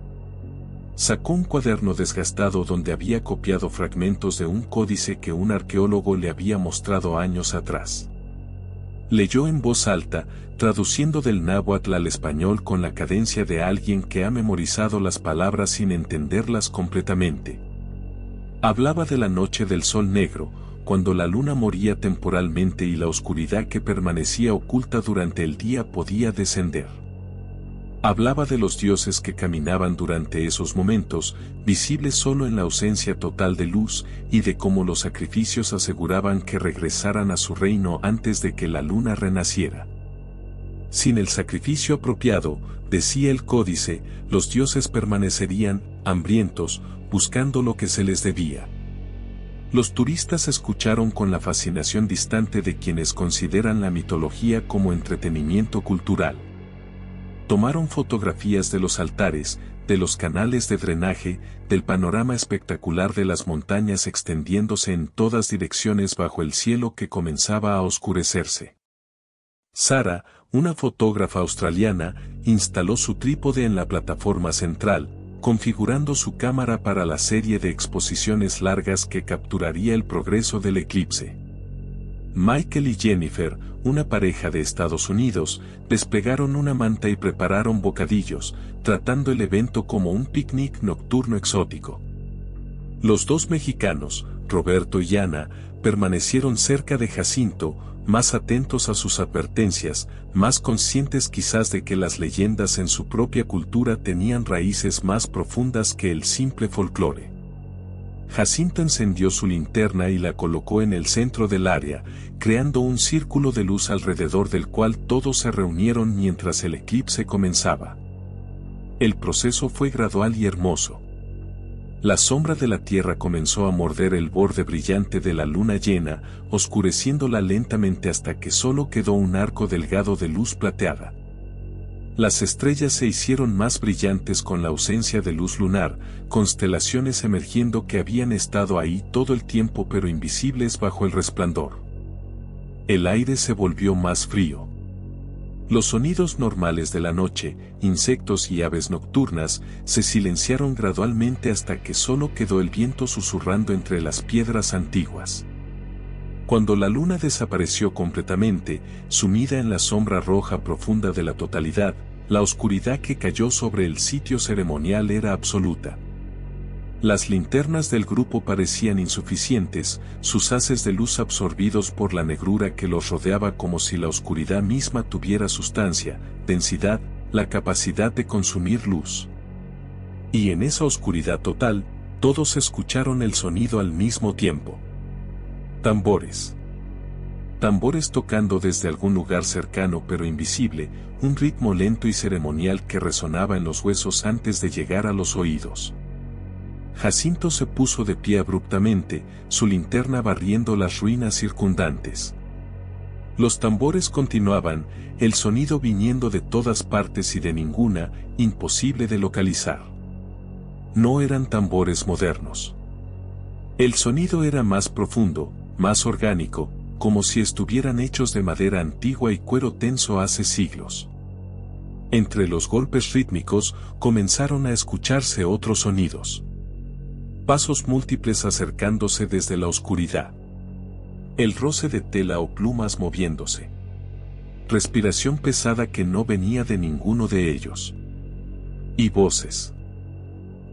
Sacó un cuaderno desgastado donde había copiado fragmentos de un códice que un arqueólogo le había mostrado años atrás. Leyó en voz alta, traduciendo del náhuatl al español con la cadencia de alguien que ha memorizado las palabras sin entenderlas completamente. Hablaba de la noche del sol negro, cuando la luna moría temporalmente y la oscuridad que permanecía oculta durante el día podía descender. Hablaba de los dioses que caminaban durante esos momentos, visibles solo en la ausencia total de luz, y de cómo los sacrificios aseguraban que regresaran a su reino antes de que la luna renaciera. Sin el sacrificio apropiado, decía el códice, los dioses permanecerían, hambrientos, buscando lo que se les debía. Los turistas escucharon con la fascinación distante de quienes consideran la mitología como entretenimiento cultural. Tomaron fotografías de los altares, de los canales de drenaje, del panorama espectacular de las montañas extendiéndose en todas direcciones bajo el cielo que comenzaba a oscurecerse. Sarah, una fotógrafa australiana, instaló su trípode en la plataforma central, configurando su cámara para la serie de exposiciones largas que capturaría el progreso del eclipse. Michael y Jennifer, una pareja de Estados Unidos, desplegaron una manta y prepararon bocadillos, tratando el evento como un picnic nocturno exótico. Los 2 mexicanos, Roberto y Ana, permanecieron cerca de Jacinto, más atentos a sus advertencias, más conscientes quizás de que las leyendas en su propia cultura tenían raíces más profundas que el simple folclore. Jacinto encendió su linterna y la colocó en el centro del área, creando un círculo de luz alrededor del cual todos se reunieron mientras el eclipse comenzaba. El proceso fue gradual y hermoso. La sombra de la Tierra comenzó a morder el borde brillante de la luna llena, oscureciéndola lentamente hasta que solo quedó un arco delgado de luz plateada. Las estrellas se hicieron más brillantes con la ausencia de luz lunar, constelaciones emergiendo que habían estado ahí todo el tiempo pero invisibles bajo el resplandor. El aire se volvió más frío. Los sonidos normales de la noche, insectos y aves nocturnas, se silenciaron gradualmente hasta que solo quedó el viento susurrando entre las piedras antiguas. Cuando la luna desapareció completamente, sumida en la sombra roja profunda de la totalidad, la oscuridad que cayó sobre el sitio ceremonial era absoluta. Las linternas del grupo parecían insuficientes, sus haces de luz absorbidos por la negrura que los rodeaba como si la oscuridad misma tuviera sustancia, densidad, la capacidad de consumir luz. Y en esa oscuridad total, todos escucharon el sonido al mismo tiempo. Tambores. Tambores tocando desde algún lugar cercano pero invisible, un ritmo lento y ceremonial que resonaba en los huesos antes de llegar a los oídos. Jacinto se puso de pie abruptamente, su linterna barriendo las ruinas circundantes. Los tambores continuaban, el sonido viniendo de todas partes y de ninguna, imposible de localizar. No eran tambores modernos. El sonido era más profundo, más orgánico, como si estuvieran hechos de madera antigua y cuero tenso hace siglos. Entre los golpes rítmicos comenzaron a escucharse otros sonidos. Pasos múltiples acercándose desde la oscuridad. El roce de tela o plumas moviéndose. Respiración pesada que no venía de ninguno de ellos. Y voces.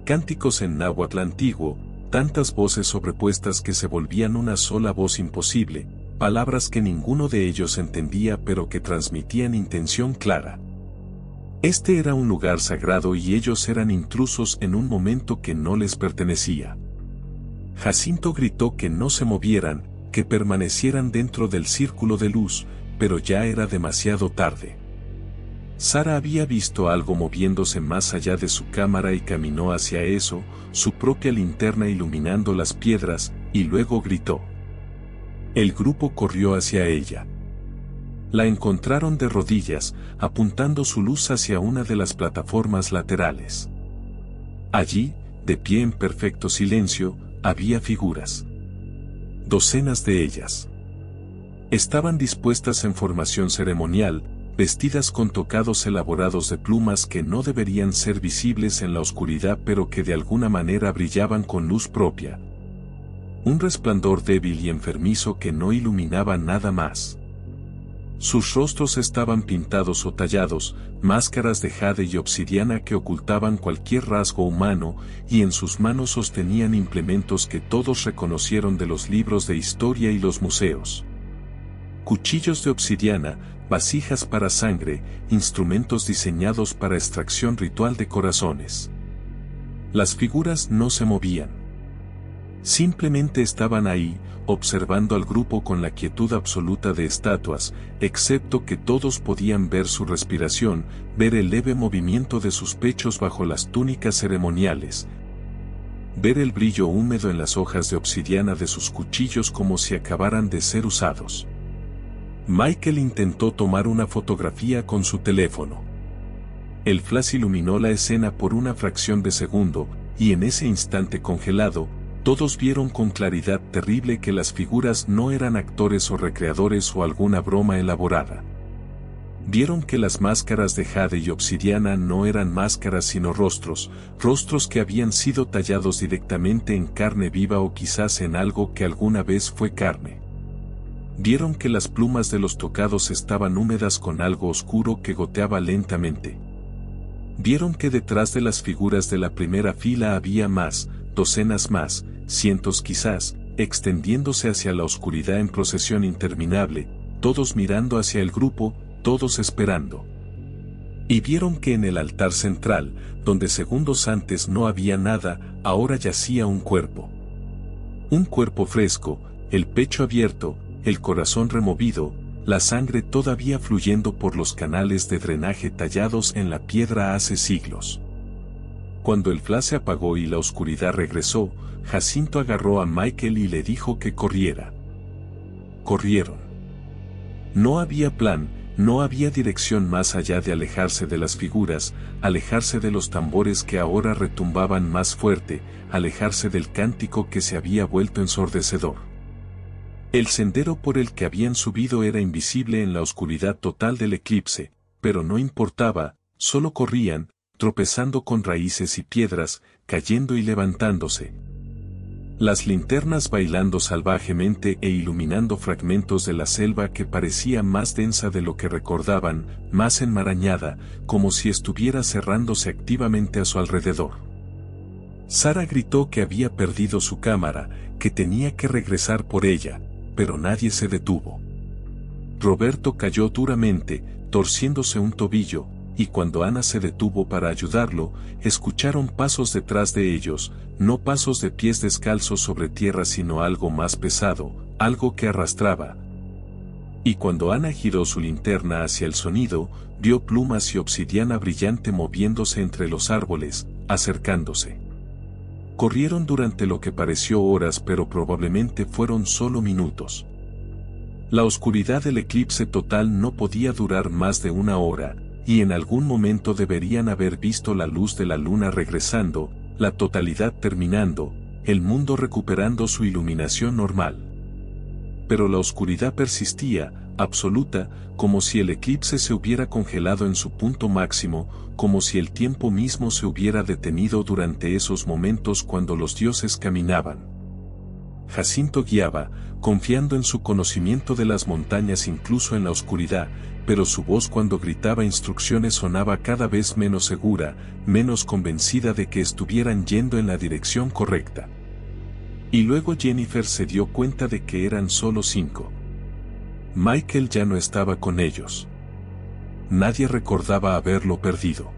Cánticos en náhuatl antiguo, tantas voces sobrepuestas que se volvían una sola voz imposible, palabras que ninguno de ellos entendía pero que transmitían intención clara. Este era un lugar sagrado y ellos eran intrusos en un momento que no les pertenecía. Jacinto gritó que no se movieran, que permanecieran dentro del círculo de luz, pero ya era demasiado tarde. Sara había visto algo moviéndose más allá de su cámara y caminó hacia eso, su propia linterna iluminando las piedras, y luego gritó. El grupo corrió hacia ella. La encontraron de rodillas, apuntando su luz hacia una de las plataformas laterales. Allí, de pie en perfecto silencio, había figuras. Docenas de ellas. Estaban dispuestas en formación ceremonial, vestidas con tocados elaborados de plumas que no deberían ser visibles en la oscuridad pero que de alguna manera brillaban con luz propia. Un resplandor débil y enfermizo que no iluminaba nada más. Sus rostros estaban pintados o tallados, máscaras de jade y obsidiana que ocultaban cualquier rasgo humano, y en sus manos sostenían implementos que todos reconocieron de los libros de historia y los museos. Cuchillos de obsidiana, vasijas para sangre, instrumentos diseñados para extracción ritual de corazones. Las figuras no se movían. Simplemente estaban ahí, observando al grupo con la quietud absoluta de estatuas, excepto que todos podían ver su respiración, ver el leve movimiento de sus pechos bajo las túnicas ceremoniales, ver el brillo húmedo en las hojas de obsidiana de sus cuchillos como si acabaran de ser usados. Michael intentó tomar una fotografía con su teléfono. El flash iluminó la escena por una fracción de segundo, y en ese instante congelado, todos vieron con claridad terrible que las figuras no eran actores o recreadores o alguna broma elaborada. Vieron que las máscaras de jade y obsidiana no eran máscaras sino rostros, rostros que habían sido tallados directamente en carne viva o quizás en algo que alguna vez fue carne. Vieron que las plumas de los tocados estaban húmedas con algo oscuro que goteaba lentamente. Vieron que detrás de las figuras de la primera fila había más, docenas más, cientos quizás, extendiéndose hacia la oscuridad en procesión interminable, todos mirando hacia el grupo, todos esperando. Y vieron que en el altar central, donde segundos antes no había nada, ahora yacía un cuerpo. Un cuerpo fresco, el pecho abierto, el corazón removido, la sangre todavía fluyendo por los canales de drenaje tallados en la piedra hace siglos. Cuando el flash se apagó y la oscuridad regresó, Jacinto agarró a Michael y le dijo que corriera. Corrieron. No había plan, no había dirección más allá de alejarse de las figuras, alejarse de los tambores que ahora retumbaban más fuerte, alejarse del cántico que se había vuelto ensordecedor. El sendero por el que habían subido era invisible en la oscuridad total del eclipse, pero no importaba, solo corrían, tropezando con raíces y piedras, cayendo y levantándose. Las linternas bailando salvajemente e iluminando fragmentos de la selva que parecía más densa de lo que recordaban, más enmarañada, como si estuviera cerrándose activamente a su alrededor. Sara gritó que había perdido su cámara, que tenía que regresar por ella, pero nadie se detuvo. Roberto cayó duramente, torciéndose un tobillo, y cuando Ana se detuvo para ayudarlo, escucharon pasos detrás de ellos, no pasos de pies descalzos sobre tierra sino algo más pesado, algo que arrastraba. Y cuando Ana giró su linterna hacia el sonido, vio plumas y obsidiana brillante moviéndose entre los árboles, acercándose. Corrieron durante lo que pareció horas pero probablemente fueron solo minutos. La oscuridad del eclipse total no podía durar más de una hora, y en algún momento deberían haber visto la luz de la luna regresando, la totalidad terminando, el mundo recuperando su iluminación normal. pero la oscuridad persistía, absoluta, como si el eclipse se hubiera congelado en su punto máximo, como si el tiempo mismo se hubiera detenido durante esos momentos cuando los dioses caminaban. Jacinto guiaba, confiando en su conocimiento de las montañas incluso en la oscuridad, pero su voz cuando gritaba instrucciones sonaba cada vez menos segura, menos convencida de que estuvieran yendo en la dirección correcta. Y luego Jennifer se dio cuenta de que eran solo 5. Michael ya no estaba con ellos. Nadie recordaba haberlo perdido.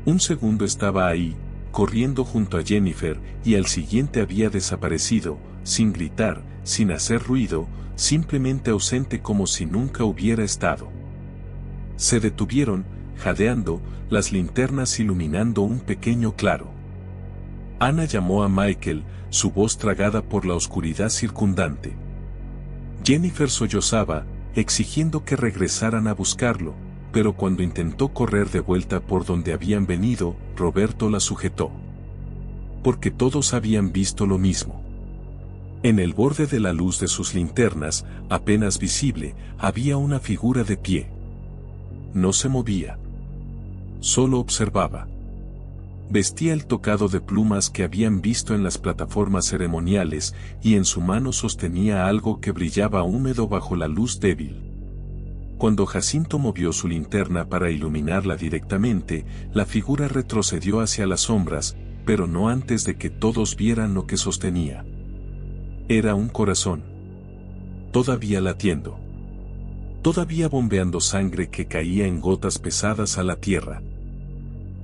Un segundo estaba ahí, corriendo junto a Jennifer, y al siguiente había desaparecido, sin gritar, sin hacer ruido, simplemente ausente como si nunca hubiera estado. Se detuvieron, jadeando, las linternas iluminando un pequeño claro. Ana llamó a Michael, su voz tragada por la oscuridad circundante. Jennifer sollozaba, exigiendo que regresaran a buscarlo, pero cuando intentó correr de vuelta por donde habían venido, Roberto la sujetó. Porque todos habían visto lo mismo. En el borde de la luz de sus linternas, apenas visible, había una figura de pie. No se movía. Solo observaba. Vestía el tocado de plumas que habían visto en las plataformas ceremoniales, y en su mano sostenía algo que brillaba húmedo bajo la luz débil. Cuando Jacinto movió su linterna para iluminarla directamente, la figura retrocedió hacia las sombras, pero no antes de que todos vieran lo que sostenía. Era un corazón. Todavía latiendo. Todavía bombeando sangre que caía en gotas pesadas a la tierra.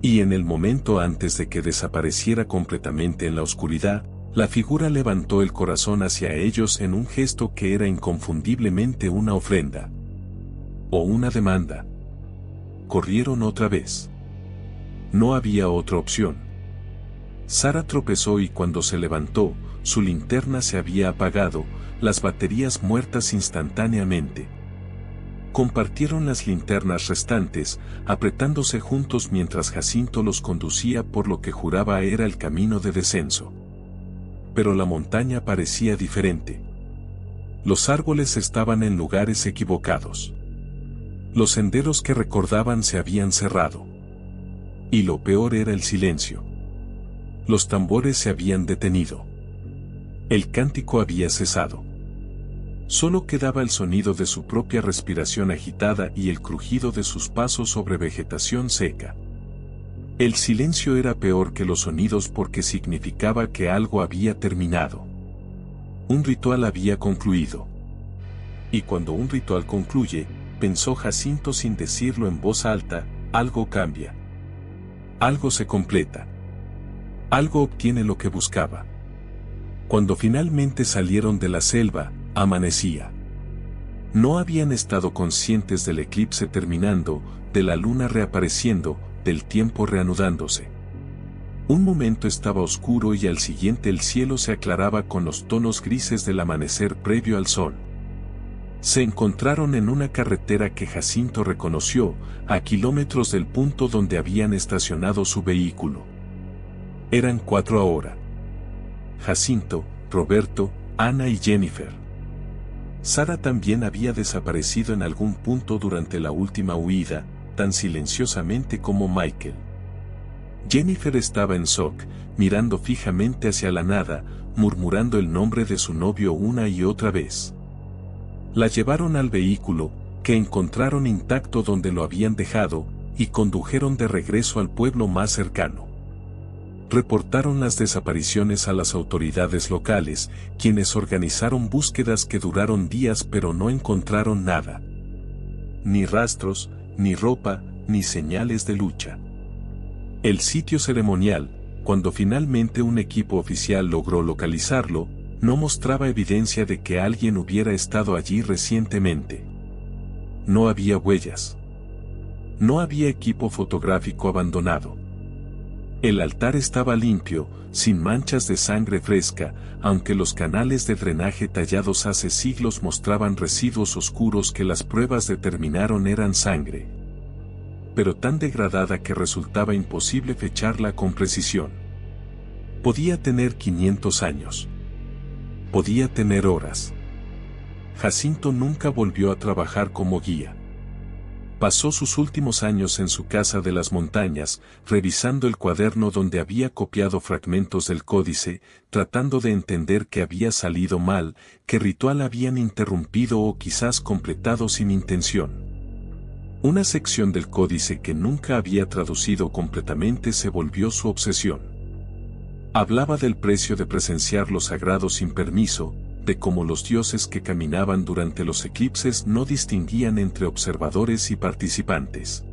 Y en el momento antes de que desapareciera completamente en la oscuridad, la figura levantó el corazón hacia ellos en un gesto que era inconfundiblemente una ofrenda. O una demanda. Corrieron otra vez. No había otra opción. Sara tropezó y cuando se levantó, su linterna se había apagado, las baterías muertas instantáneamente. Compartieron las linternas restantes, apretándose juntos mientras Jacinto los conducía por lo que juraba era el camino de descenso. Pero la montaña parecía diferente. Los árboles estaban en lugares equivocados. Los senderos que recordaban se habían cerrado. Y lo peor era el silencio. Los tambores se habían detenido. El cántico había cesado. Solo quedaba el sonido de su propia respiración agitada y el crujido de sus pasos sobre vegetación seca. El silencio era peor que los sonidos porque significaba que algo había terminado. Un ritual había concluido. Y cuando un ritual concluye, pensó Jacinto sin decirlo en voz alta, algo cambia. Algo se completa. Algo obtiene lo que buscaba. Cuando finalmente salieron de la selva, amanecía. No habían estado conscientes del eclipse terminando, de la luna reapareciendo, del tiempo reanudándose. Un momento estaba oscuro y al siguiente el cielo se aclaraba con los tonos grises del amanecer previo al sol. Se encontraron en una carretera que Jacinto reconoció, a kilómetros del punto donde habían estacionado su vehículo. Eran 4 ahora. Jacinto, Roberto, Ana y Jennifer. Sara también había desaparecido en algún punto durante la última huida, tan silenciosamente como Michael. Jennifer estaba en shock, mirando fijamente hacia la nada, murmurando el nombre de su novio una y otra vez. La llevaron al vehículo, que encontraron intacto donde lo habían dejado, y condujeron de regreso al pueblo más cercano. Reportaron las desapariciones a las autoridades locales, quienes organizaron búsquedas que duraron días pero no encontraron nada. Ni rastros, ni ropa, ni señales de lucha. El sitio ceremonial, cuando finalmente un equipo oficial logró localizarlo, no mostraba evidencia de que alguien hubiera estado allí recientemente. No había huellas. No había equipo fotográfico abandonado. El altar estaba limpio, sin manchas de sangre fresca, aunque los canales de drenaje tallados hace siglos mostraban residuos oscuros que las pruebas determinaron eran sangre. Pero tan degradada que resultaba imposible fecharla con precisión. Podía tener 500 años. Podía tener horas. Jacinto nunca volvió a trabajar como guía. Pasó sus últimos años en su casa de las montañas, revisando el cuaderno donde había copiado fragmentos del códice, tratando de entender qué había salido mal, qué ritual habían interrumpido o quizás completado sin intención. Una sección del códice que nunca había traducido completamente se volvió su obsesión. Hablaba del precio de presenciar lo sagrado sin permiso, de cómo los dioses que caminaban durante los eclipses no distinguían entre observadores y participantes.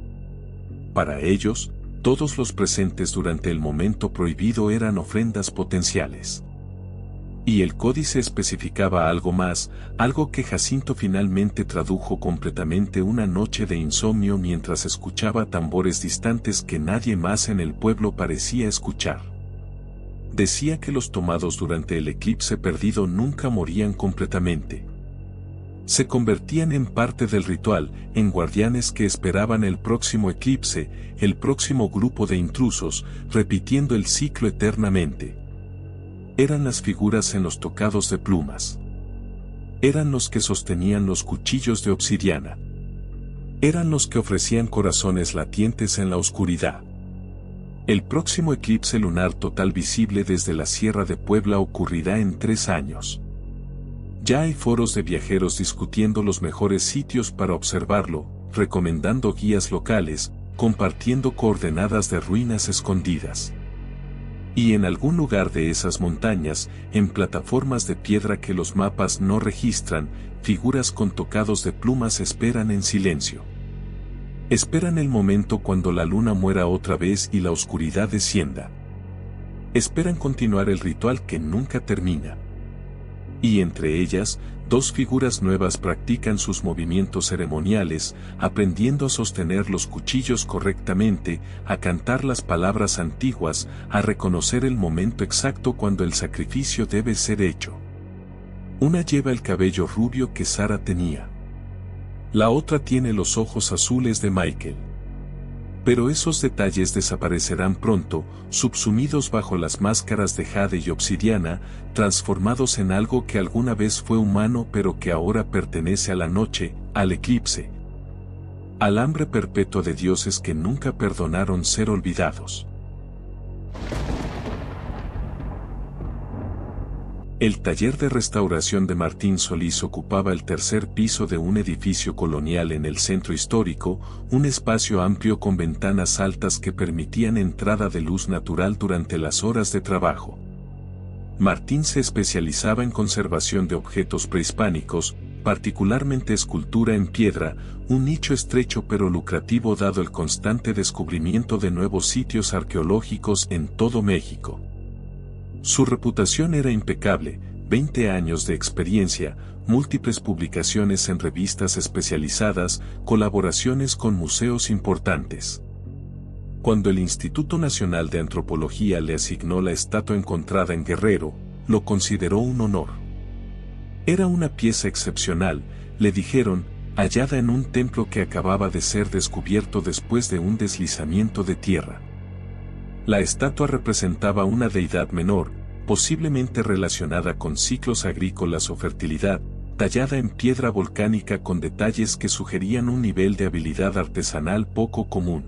Para ellos, todos los presentes durante el momento prohibido eran ofrendas potenciales. Y el códice especificaba algo más, algo que Jacinto finalmente tradujo completamente una noche de insomnio mientras escuchaba tambores distantes que nadie más en el pueblo parecía escuchar. Decía que los tomados durante el eclipse perdido nunca morían completamente. Se convertían en parte del ritual, en guardianes que esperaban el próximo eclipse, el próximo grupo de intrusos, repitiendo el ciclo eternamente. Eran las figuras en los tocados de plumas. Eran los que sostenían los cuchillos de obsidiana. Eran los que ofrecían corazones latientes en la oscuridad. El próximo eclipse lunar total visible desde la Sierra de Puebla ocurrirá en 3 años. Ya hay foros de viajeros discutiendo los mejores sitios para observarlo, recomendando guías locales, compartiendo coordenadas de ruinas escondidas. Y en algún lugar de esas montañas, en plataformas de piedra que los mapas no registran, figuras con tocados de plumas esperan en silencio. Esperan el momento cuando la luna muera otra vez y la oscuridad descienda. Esperan continuar el ritual que nunca termina. Y entre ellas, 2 figuras nuevas practican sus movimientos ceremoniales, aprendiendo a sostener los cuchillos correctamente, a cantar las palabras antiguas, a reconocer el momento exacto cuando el sacrificio debe ser hecho. Una lleva el cabello rubio que Sara tenía. La otra tiene los ojos azules de Michael. Pero esos detalles desaparecerán pronto, subsumidos bajo las máscaras de jade y obsidiana, transformados en algo que alguna vez fue humano pero que ahora pertenece a la noche, al eclipse. Al hambre perpetuo de dioses que nunca perdonaron ser olvidados. El taller de restauración de Martín Solís ocupaba el 3er piso de un edificio colonial en el centro histórico, un espacio amplio con ventanas altas que permitían entrada de luz natural durante las horas de trabajo. Martín se especializaba en conservación de objetos prehispánicos, particularmente escultura en piedra, un nicho estrecho pero lucrativo dado el constante descubrimiento de nuevos sitios arqueológicos en todo México. Su reputación era impecable, 20 años de experiencia, múltiples publicaciones en revistas especializadas, colaboraciones con museos importantes. Cuando el Instituto Nacional de Antropología le asignó la estatua encontrada en Guerrero, lo consideró un honor. Era una pieza excepcional, le dijeron, hallada en un templo que acababa de ser descubierto después de un deslizamiento de tierra. La estatua representaba una deidad menor, posiblemente relacionada con ciclos agrícolas o fertilidad, tallada en piedra volcánica con detalles que sugerían un nivel de habilidad artesanal poco común.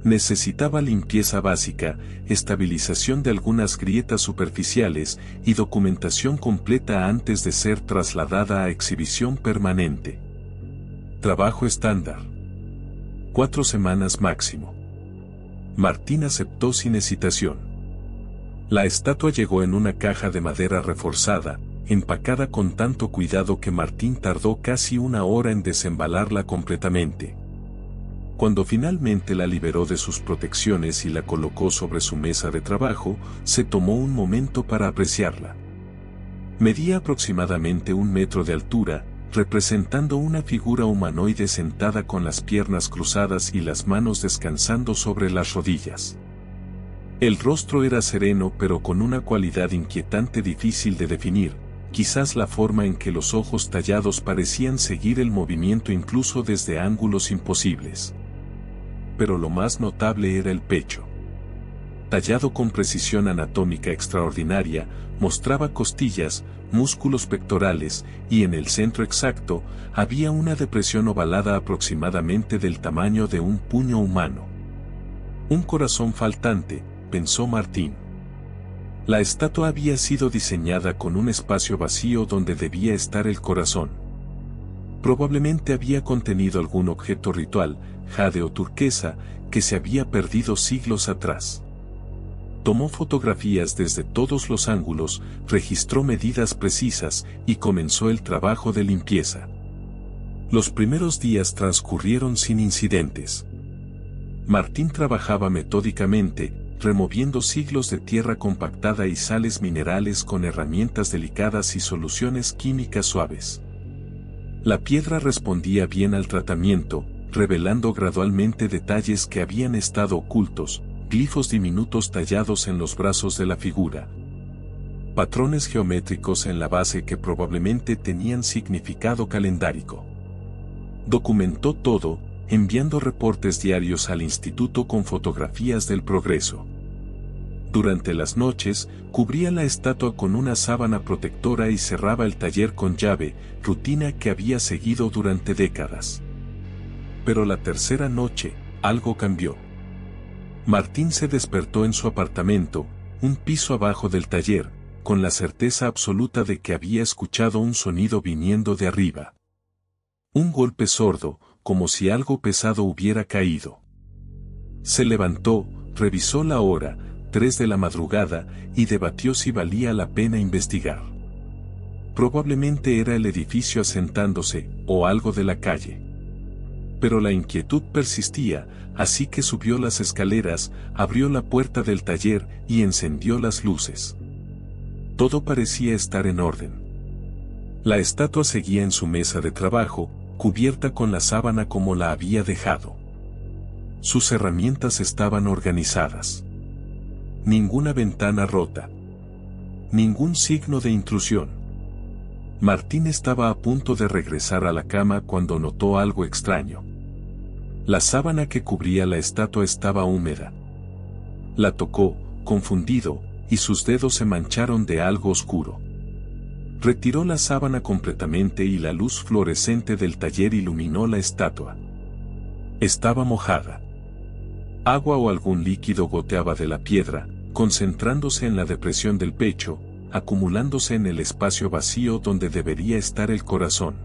Necesitaba limpieza básica, estabilización de algunas grietas superficiales y documentación completa antes de ser trasladada a exhibición permanente. Trabajo estándar. 4 semanas máximo. Martín aceptó sin hesitación. La estatua llegó en una caja de madera reforzada, empacada con tanto cuidado que Martín tardó casi 1 hora en desembalarla completamente. Cuando finalmente la liberó de sus protecciones y la colocó sobre su mesa de trabajo, se tomó un momento para apreciarla. Medía aproximadamente 1 metro de altura, representando una figura humanoide sentada con las piernas cruzadas y las manos descansando sobre las rodillas. El rostro era sereno pero con una cualidad inquietante difícil de definir, quizás la forma en que los ojos tallados parecían seguir el movimiento incluso desde ángulos imposibles. Pero lo más notable era el pecho. tallado con precisión anatómica extraordinaria, mostraba costillas, músculos pectorales, y en el centro exacto, había una depresión ovalada aproximadamente del tamaño de un puño humano. Un corazón faltante, pensó Martín. La estatua había sido diseñada con un espacio vacío donde debía estar el corazón. Probablemente había contenido algún objeto ritual, jade o turquesa, que se había perdido siglos atrás. Tomó fotografías desde todos los ángulos, registró medidas precisas y comenzó el trabajo de limpieza. Los primeros días transcurrieron sin incidentes. Martín trabajaba metódicamente, removiendo siglos de tierra compactada y sales minerales con herramientas delicadas y soluciones químicas suaves. La piedra respondía bien al tratamiento, revelando gradualmente detalles que habían estado ocultos, glifos diminutos tallados en los brazos de la figura. Patrones geométricos en la base que probablemente tenían significado calendárico. Documentó todo, enviando reportes diarios al instituto con fotografías del progreso. Durante las noches, cubría la estatua con una sábana protectora y cerraba el taller con llave, rutina que había seguido durante décadas. Pero la tercera noche, algo cambió. Martín se despertó en su apartamento, un piso abajo del taller, con la certeza absoluta de que había escuchado un sonido viniendo de arriba. Un golpe sordo, como si algo pesado hubiera caído. Se levantó, revisó la hora, 3 de la madrugada, y debatió si valía la pena investigar. Probablemente era el edificio asentándose, o algo de la calle. Pero la inquietud persistía, así que subió las escaleras, abrió la puerta del taller y encendió las luces. Todo parecía estar en orden. La estatua seguía en su mesa de trabajo, cubierta con la sábana como la había dejado. Sus herramientas estaban organizadas. Ninguna ventana rota. Ningún signo de intrusión. Martín estaba a punto de regresar a la cama cuando notó algo extraño. La sábana que cubría la estatua estaba húmeda. La tocó, confundido, y sus dedos se mancharon de algo oscuro. Retiró la sábana completamente y la luz fluorescente del taller iluminó la estatua. Estaba mojada. Agua o algún líquido goteaba de la piedra, concentrándose en la depresión del pecho, acumulándose en el espacio vacío donde debería estar el corazón.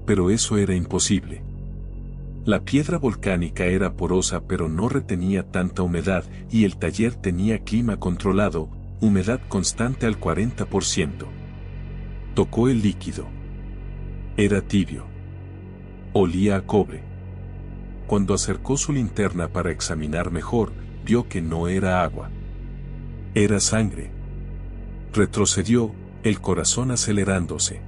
Pero eso era imposible. La piedra volcánica era porosa pero no retenía tanta humedad y el taller tenía clima controlado, humedad constante al 40%. Tocó el líquido. Era tibio. Olía a cobre. Cuando acercó su linterna para examinar mejor, vio que no era agua. Era sangre. Retrocedió, el corazón acelerándose.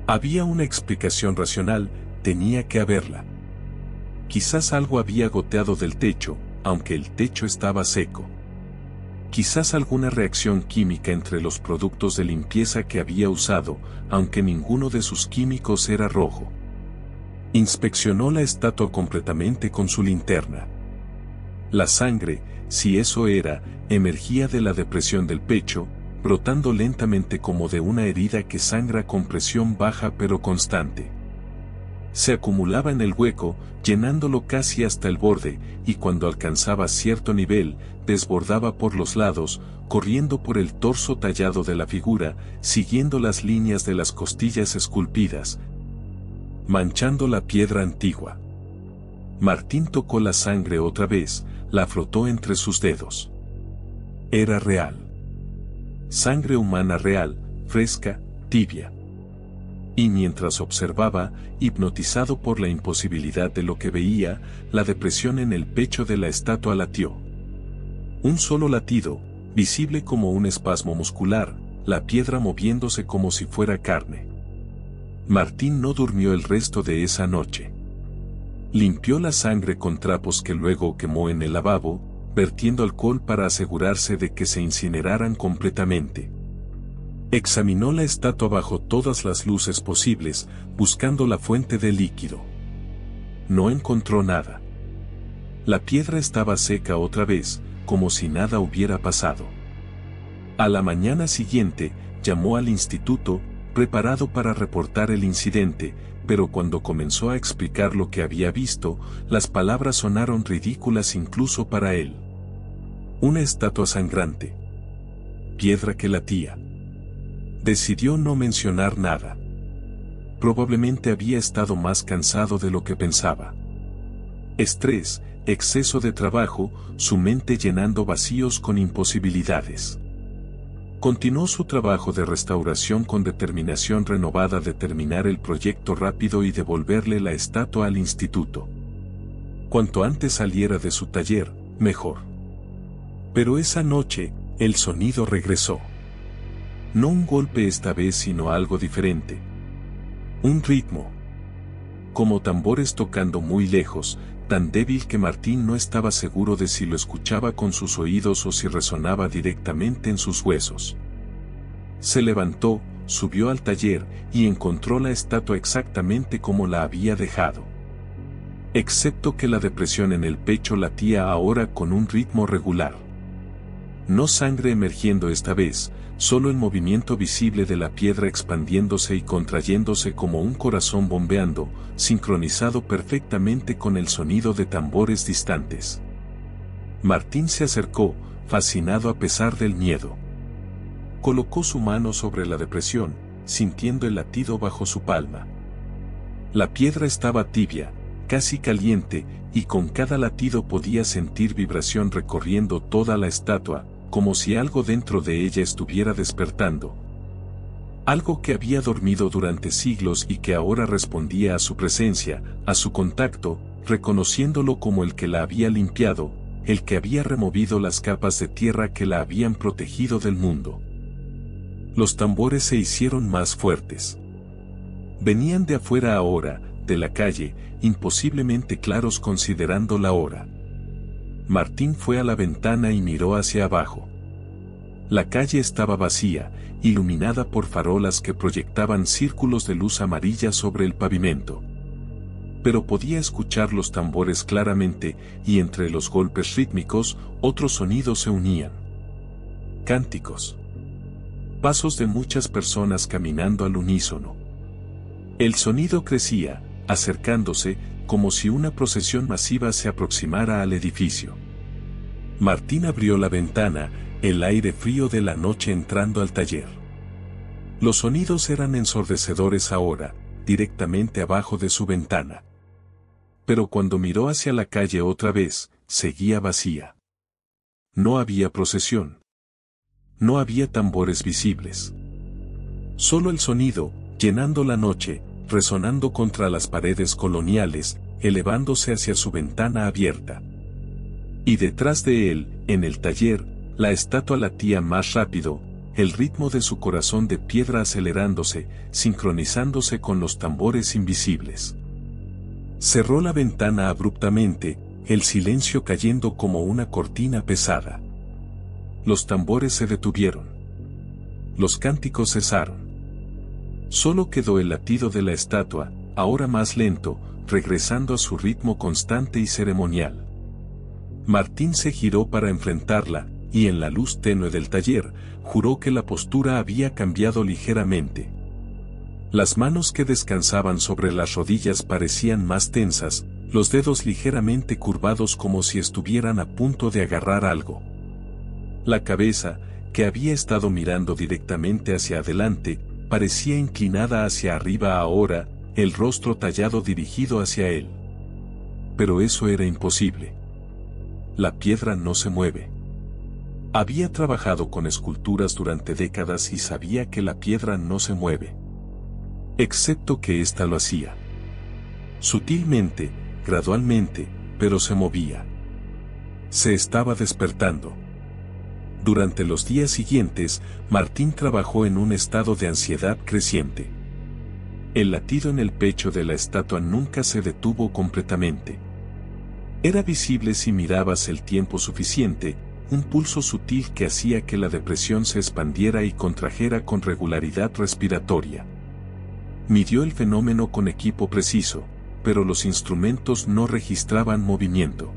Había una explicación racional, tenía que haberla. Quizás algo había goteado del techo, aunque el techo estaba seco. Quizás alguna reacción química entre los productos de limpieza que había usado, aunque ninguno de sus químicos era rojo. Inspeccionó la estatua completamente con su linterna. La sangre, si eso era, emergía de la depresión del pecho, brotando lentamente como de una herida que sangra con presión baja pero constante. Se acumulaba en el hueco, llenándolo casi hasta el borde, y cuando alcanzaba cierto nivel, desbordaba por los lados, corriendo por el torso tallado de la figura, siguiendo las líneas de las costillas esculpidas, manchando la piedra antigua. Martín tocó la sangre otra vez, la frotó entre sus dedos. Era real. Sangre humana real, fresca, tibia. Y mientras observaba, hipnotizado por la imposibilidad de lo que veía, la depresión en el pecho de la estatua latió. Un solo latido, visible como un espasmo muscular, la piedra moviéndose como si fuera carne. Martín no durmió el resto de esa noche. Limpió la sangre con trapos que luego quemó en el lavabo, vertiendo alcohol para asegurarse de que se incineraran completamente. Examinó la estatua bajo todas las luces posibles, buscando la fuente del líquido. No encontró nada. La piedra estaba seca otra vez, como si nada hubiera pasado. A la mañana siguiente, llamó al instituto, preparado para reportar el incidente, pero cuando comenzó a explicar lo que había visto, las palabras sonaron ridículas incluso para él. Una estatua sangrante. Piedra que latía. Decidió no mencionar nada. Probablemente había estado más cansado de lo que pensaba. Estrés, exceso de trabajo, su mente llenando vacíos con imposibilidades. Continuó su trabajo de restauración con determinación renovada de terminar el proyecto rápido y devolverle la estatua al instituto. Cuanto antes saliera de su taller, mejor. Pero esa noche, el sonido regresó. No un golpe esta vez, sino algo diferente. Un ritmo. Como tambores tocando muy lejos, tan débil que Martín no estaba seguro de si lo escuchaba con sus oídos o si resonaba directamente en sus huesos. Se levantó, subió al taller y encontró la estatua exactamente como la había dejado. Excepto que la depresión en el pecho latía ahora con un ritmo regular. No sangre emergiendo esta vez, solo el movimiento visible de la piedra expandiéndose y contrayéndose como un corazón bombeando, sincronizado perfectamente con el sonido de tambores distantes. Martín se acercó, fascinado a pesar del miedo. Colocó su mano sobre la depresión, sintiendo el latido bajo su palma. La piedra estaba tibia, casi caliente, y con cada latido podía sentir vibración recorriendo toda la estatua, como si algo dentro de ella estuviera despertando. Algo que había dormido durante siglos y que ahora respondía a su presencia, a su contacto, reconociéndolo como el que la había limpiado, el que había removido las capas de tierra que la habían protegido del mundo. Los tambores se hicieron más fuertes. Venían de afuera ahora, de la calle, imposiblemente claros considerando la hora. Martín fue a la ventana y miró hacia abajo. La calle estaba vacía, iluminada por farolas que proyectaban círculos de luz amarilla sobre el pavimento. Pero podía escuchar los tambores claramente, y entre los golpes rítmicos, otros sonidos se unían. Cánticos. Pasos de muchas personas caminando al unísono. El sonido crecía, acercándose, como si una procesión masiva se aproximara al edificio. Martín abrió la ventana, el aire frío de la noche entrando al taller. Los sonidos eran ensordecedores ahora, directamente abajo de su ventana. Pero cuando miró hacia la calle otra vez, seguía vacía. No había procesión. No había tambores visibles. Solo el sonido, llenando la noche, resonando contra las paredes coloniales, elevándose hacia su ventana abierta. Y detrás de él, en el taller, la estatua latía más rápido, el ritmo de su corazón de piedra acelerándose, sincronizándose con los tambores invisibles. Cerró la ventana abruptamente, el silencio cayendo como una cortina pesada. Los tambores se detuvieron. Los cánticos cesaron. Solo quedó el latido de la estatua, ahora más lento, regresando a su ritmo constante y ceremonial. Martín se giró para enfrentarla, y en la luz tenue del taller, juró que la postura había cambiado ligeramente. Las manos que descansaban sobre las rodillas parecían más tensas, los dedos ligeramente curvados como si estuvieran a punto de agarrar algo. La cabeza, que había estado mirando directamente hacia adelante, parecía inclinada hacia arriba ahora, el rostro tallado dirigido hacia él. Pero eso era imposible. La piedra no se mueve. Había trabajado con esculturas durante décadas y sabía que la piedra no se mueve. Excepto que ésta lo hacía. Sutilmente, gradualmente, pero se movía. Se estaba despertando. Durante los días siguientes, Martín trabajó en un estado de ansiedad creciente. El latido en el pecho de la estatua nunca se detuvo completamente. Era visible si mirabas el tiempo suficiente, un pulso sutil que hacía que la depresión se expandiera y contrajera con regularidad respiratoria. Midió el fenómeno con equipo preciso, pero los instrumentos no registraban movimiento.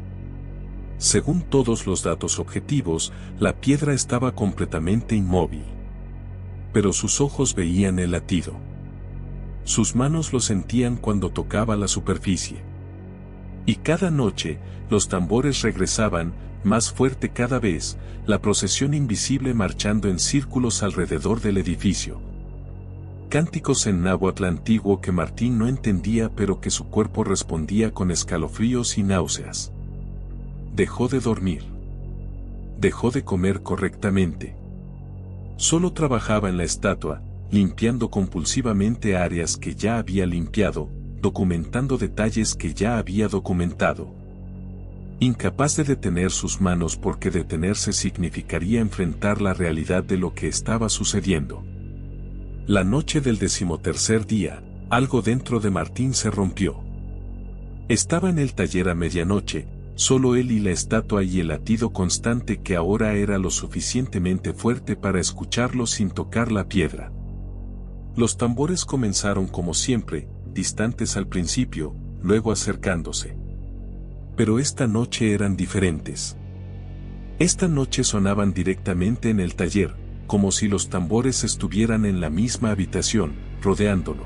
Según todos los datos objetivos, la piedra estaba completamente inmóvil. Pero sus ojos veían el latido. Sus manos lo sentían cuando tocaba la superficie. Y cada noche, los tambores regresaban, más fuerte cada vez, la procesión invisible marchando en círculos alrededor del edificio. Cánticos en náhuatl antiguo que Martín no entendía pero que su cuerpo respondía con escalofríos y náuseas. Dejó de dormir. Dejó de comer correctamente. Solo trabajaba en la estatua, limpiando compulsivamente áreas que ya había limpiado, documentando detalles que ya había documentado. Incapaz de detener sus manos porque detenerse significaría enfrentar la realidad de lo que estaba sucediendo. La noche del 13º día, algo dentro de Martín se rompió. Estaba en el taller a medianoche, solo él y la estatua y el latido constante que ahora era lo suficientemente fuerte para escucharlo sin tocar la piedra. Los tambores comenzaron como siempre, distantes al principio, luego acercándose. Pero esta noche eran diferentes. Esta noche sonaban directamente en el taller, como si los tambores estuvieran en la misma habitación, rodeándolo.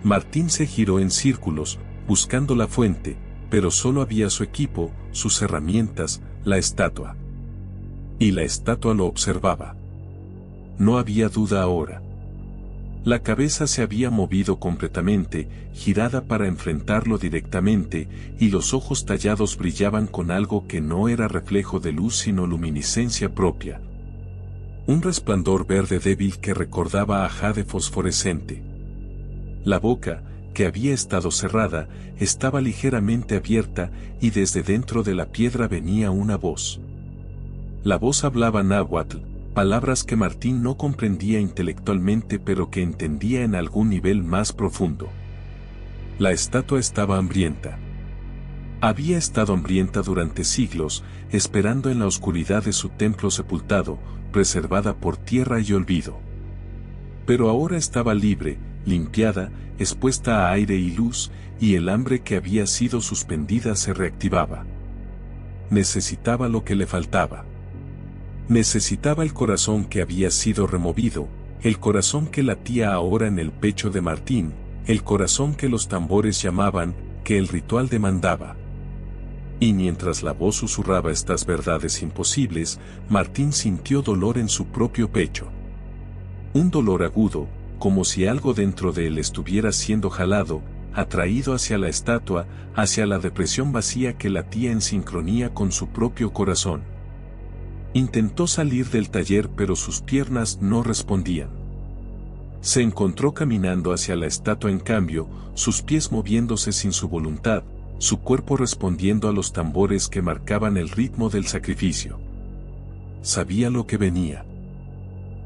Martín se giró en círculos, buscando la fuente, pero solo había su equipo, sus herramientas, la estatua. Y la estatua lo observaba. No había duda ahora. La cabeza se había movido completamente, girada para enfrentarlo directamente, y los ojos tallados brillaban con algo que no era reflejo de luz sino luminiscencia propia. Un resplandor verde débil que recordaba a jade fosforescente. La boca, que había estado cerrada, estaba ligeramente abierta y desde dentro de la piedra venía una voz. La voz hablaba náhuatl, palabras que Martín no comprendía intelectualmente pero que entendía en algún nivel más profundo. La estatua estaba hambrienta. Había estado hambrienta durante siglos, esperando en la oscuridad de su templo sepultado, preservada por tierra y olvido. Pero ahora estaba libre, limpiada, expuesta a aire y luz, y el hambre que había sido suspendida se reactivaba. Necesitaba lo que le faltaba. Necesitaba el corazón que había sido removido, el corazón que latía ahora en el pecho de Martín, el corazón que los tambores llamaban, que el ritual demandaba. Y mientras la voz susurraba estas verdades imposibles, Martín sintió dolor en su propio pecho. Un dolor agudo, como si algo dentro de él estuviera siendo jalado, atraído hacia la estatua, hacia la depresión vacía que latía en sincronía con su propio corazón. Intentó salir del taller pero sus piernas no respondían. Se encontró caminando hacia la estatua en cambio, sus pies moviéndose sin su voluntad, su cuerpo respondiendo a los tambores que marcaban el ritmo del sacrificio. Sabía lo que venía.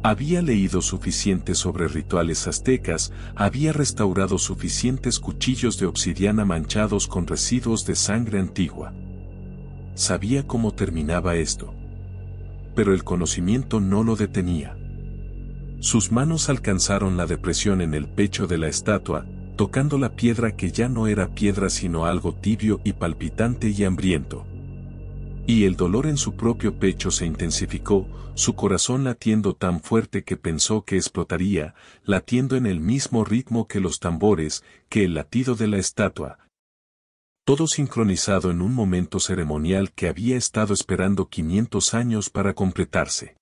Había leído suficiente sobre rituales aztecas, había restaurado suficientes cuchillos de obsidiana manchados con residuos de sangre antigua. Sabía cómo terminaba esto. Pero el conocimiento no lo detenía. Sus manos alcanzaron la depresión en el pecho de la estatua, tocando la piedra que ya no era piedra sino algo tibio y palpitante y hambriento. Y el dolor en su propio pecho se intensificó, su corazón latiendo tan fuerte que pensó que explotaría, latiendo en el mismo ritmo que los tambores, que el latido de la estatua. Todo sincronizado en un momento ceremonial que había estado esperando 500 años para completarse.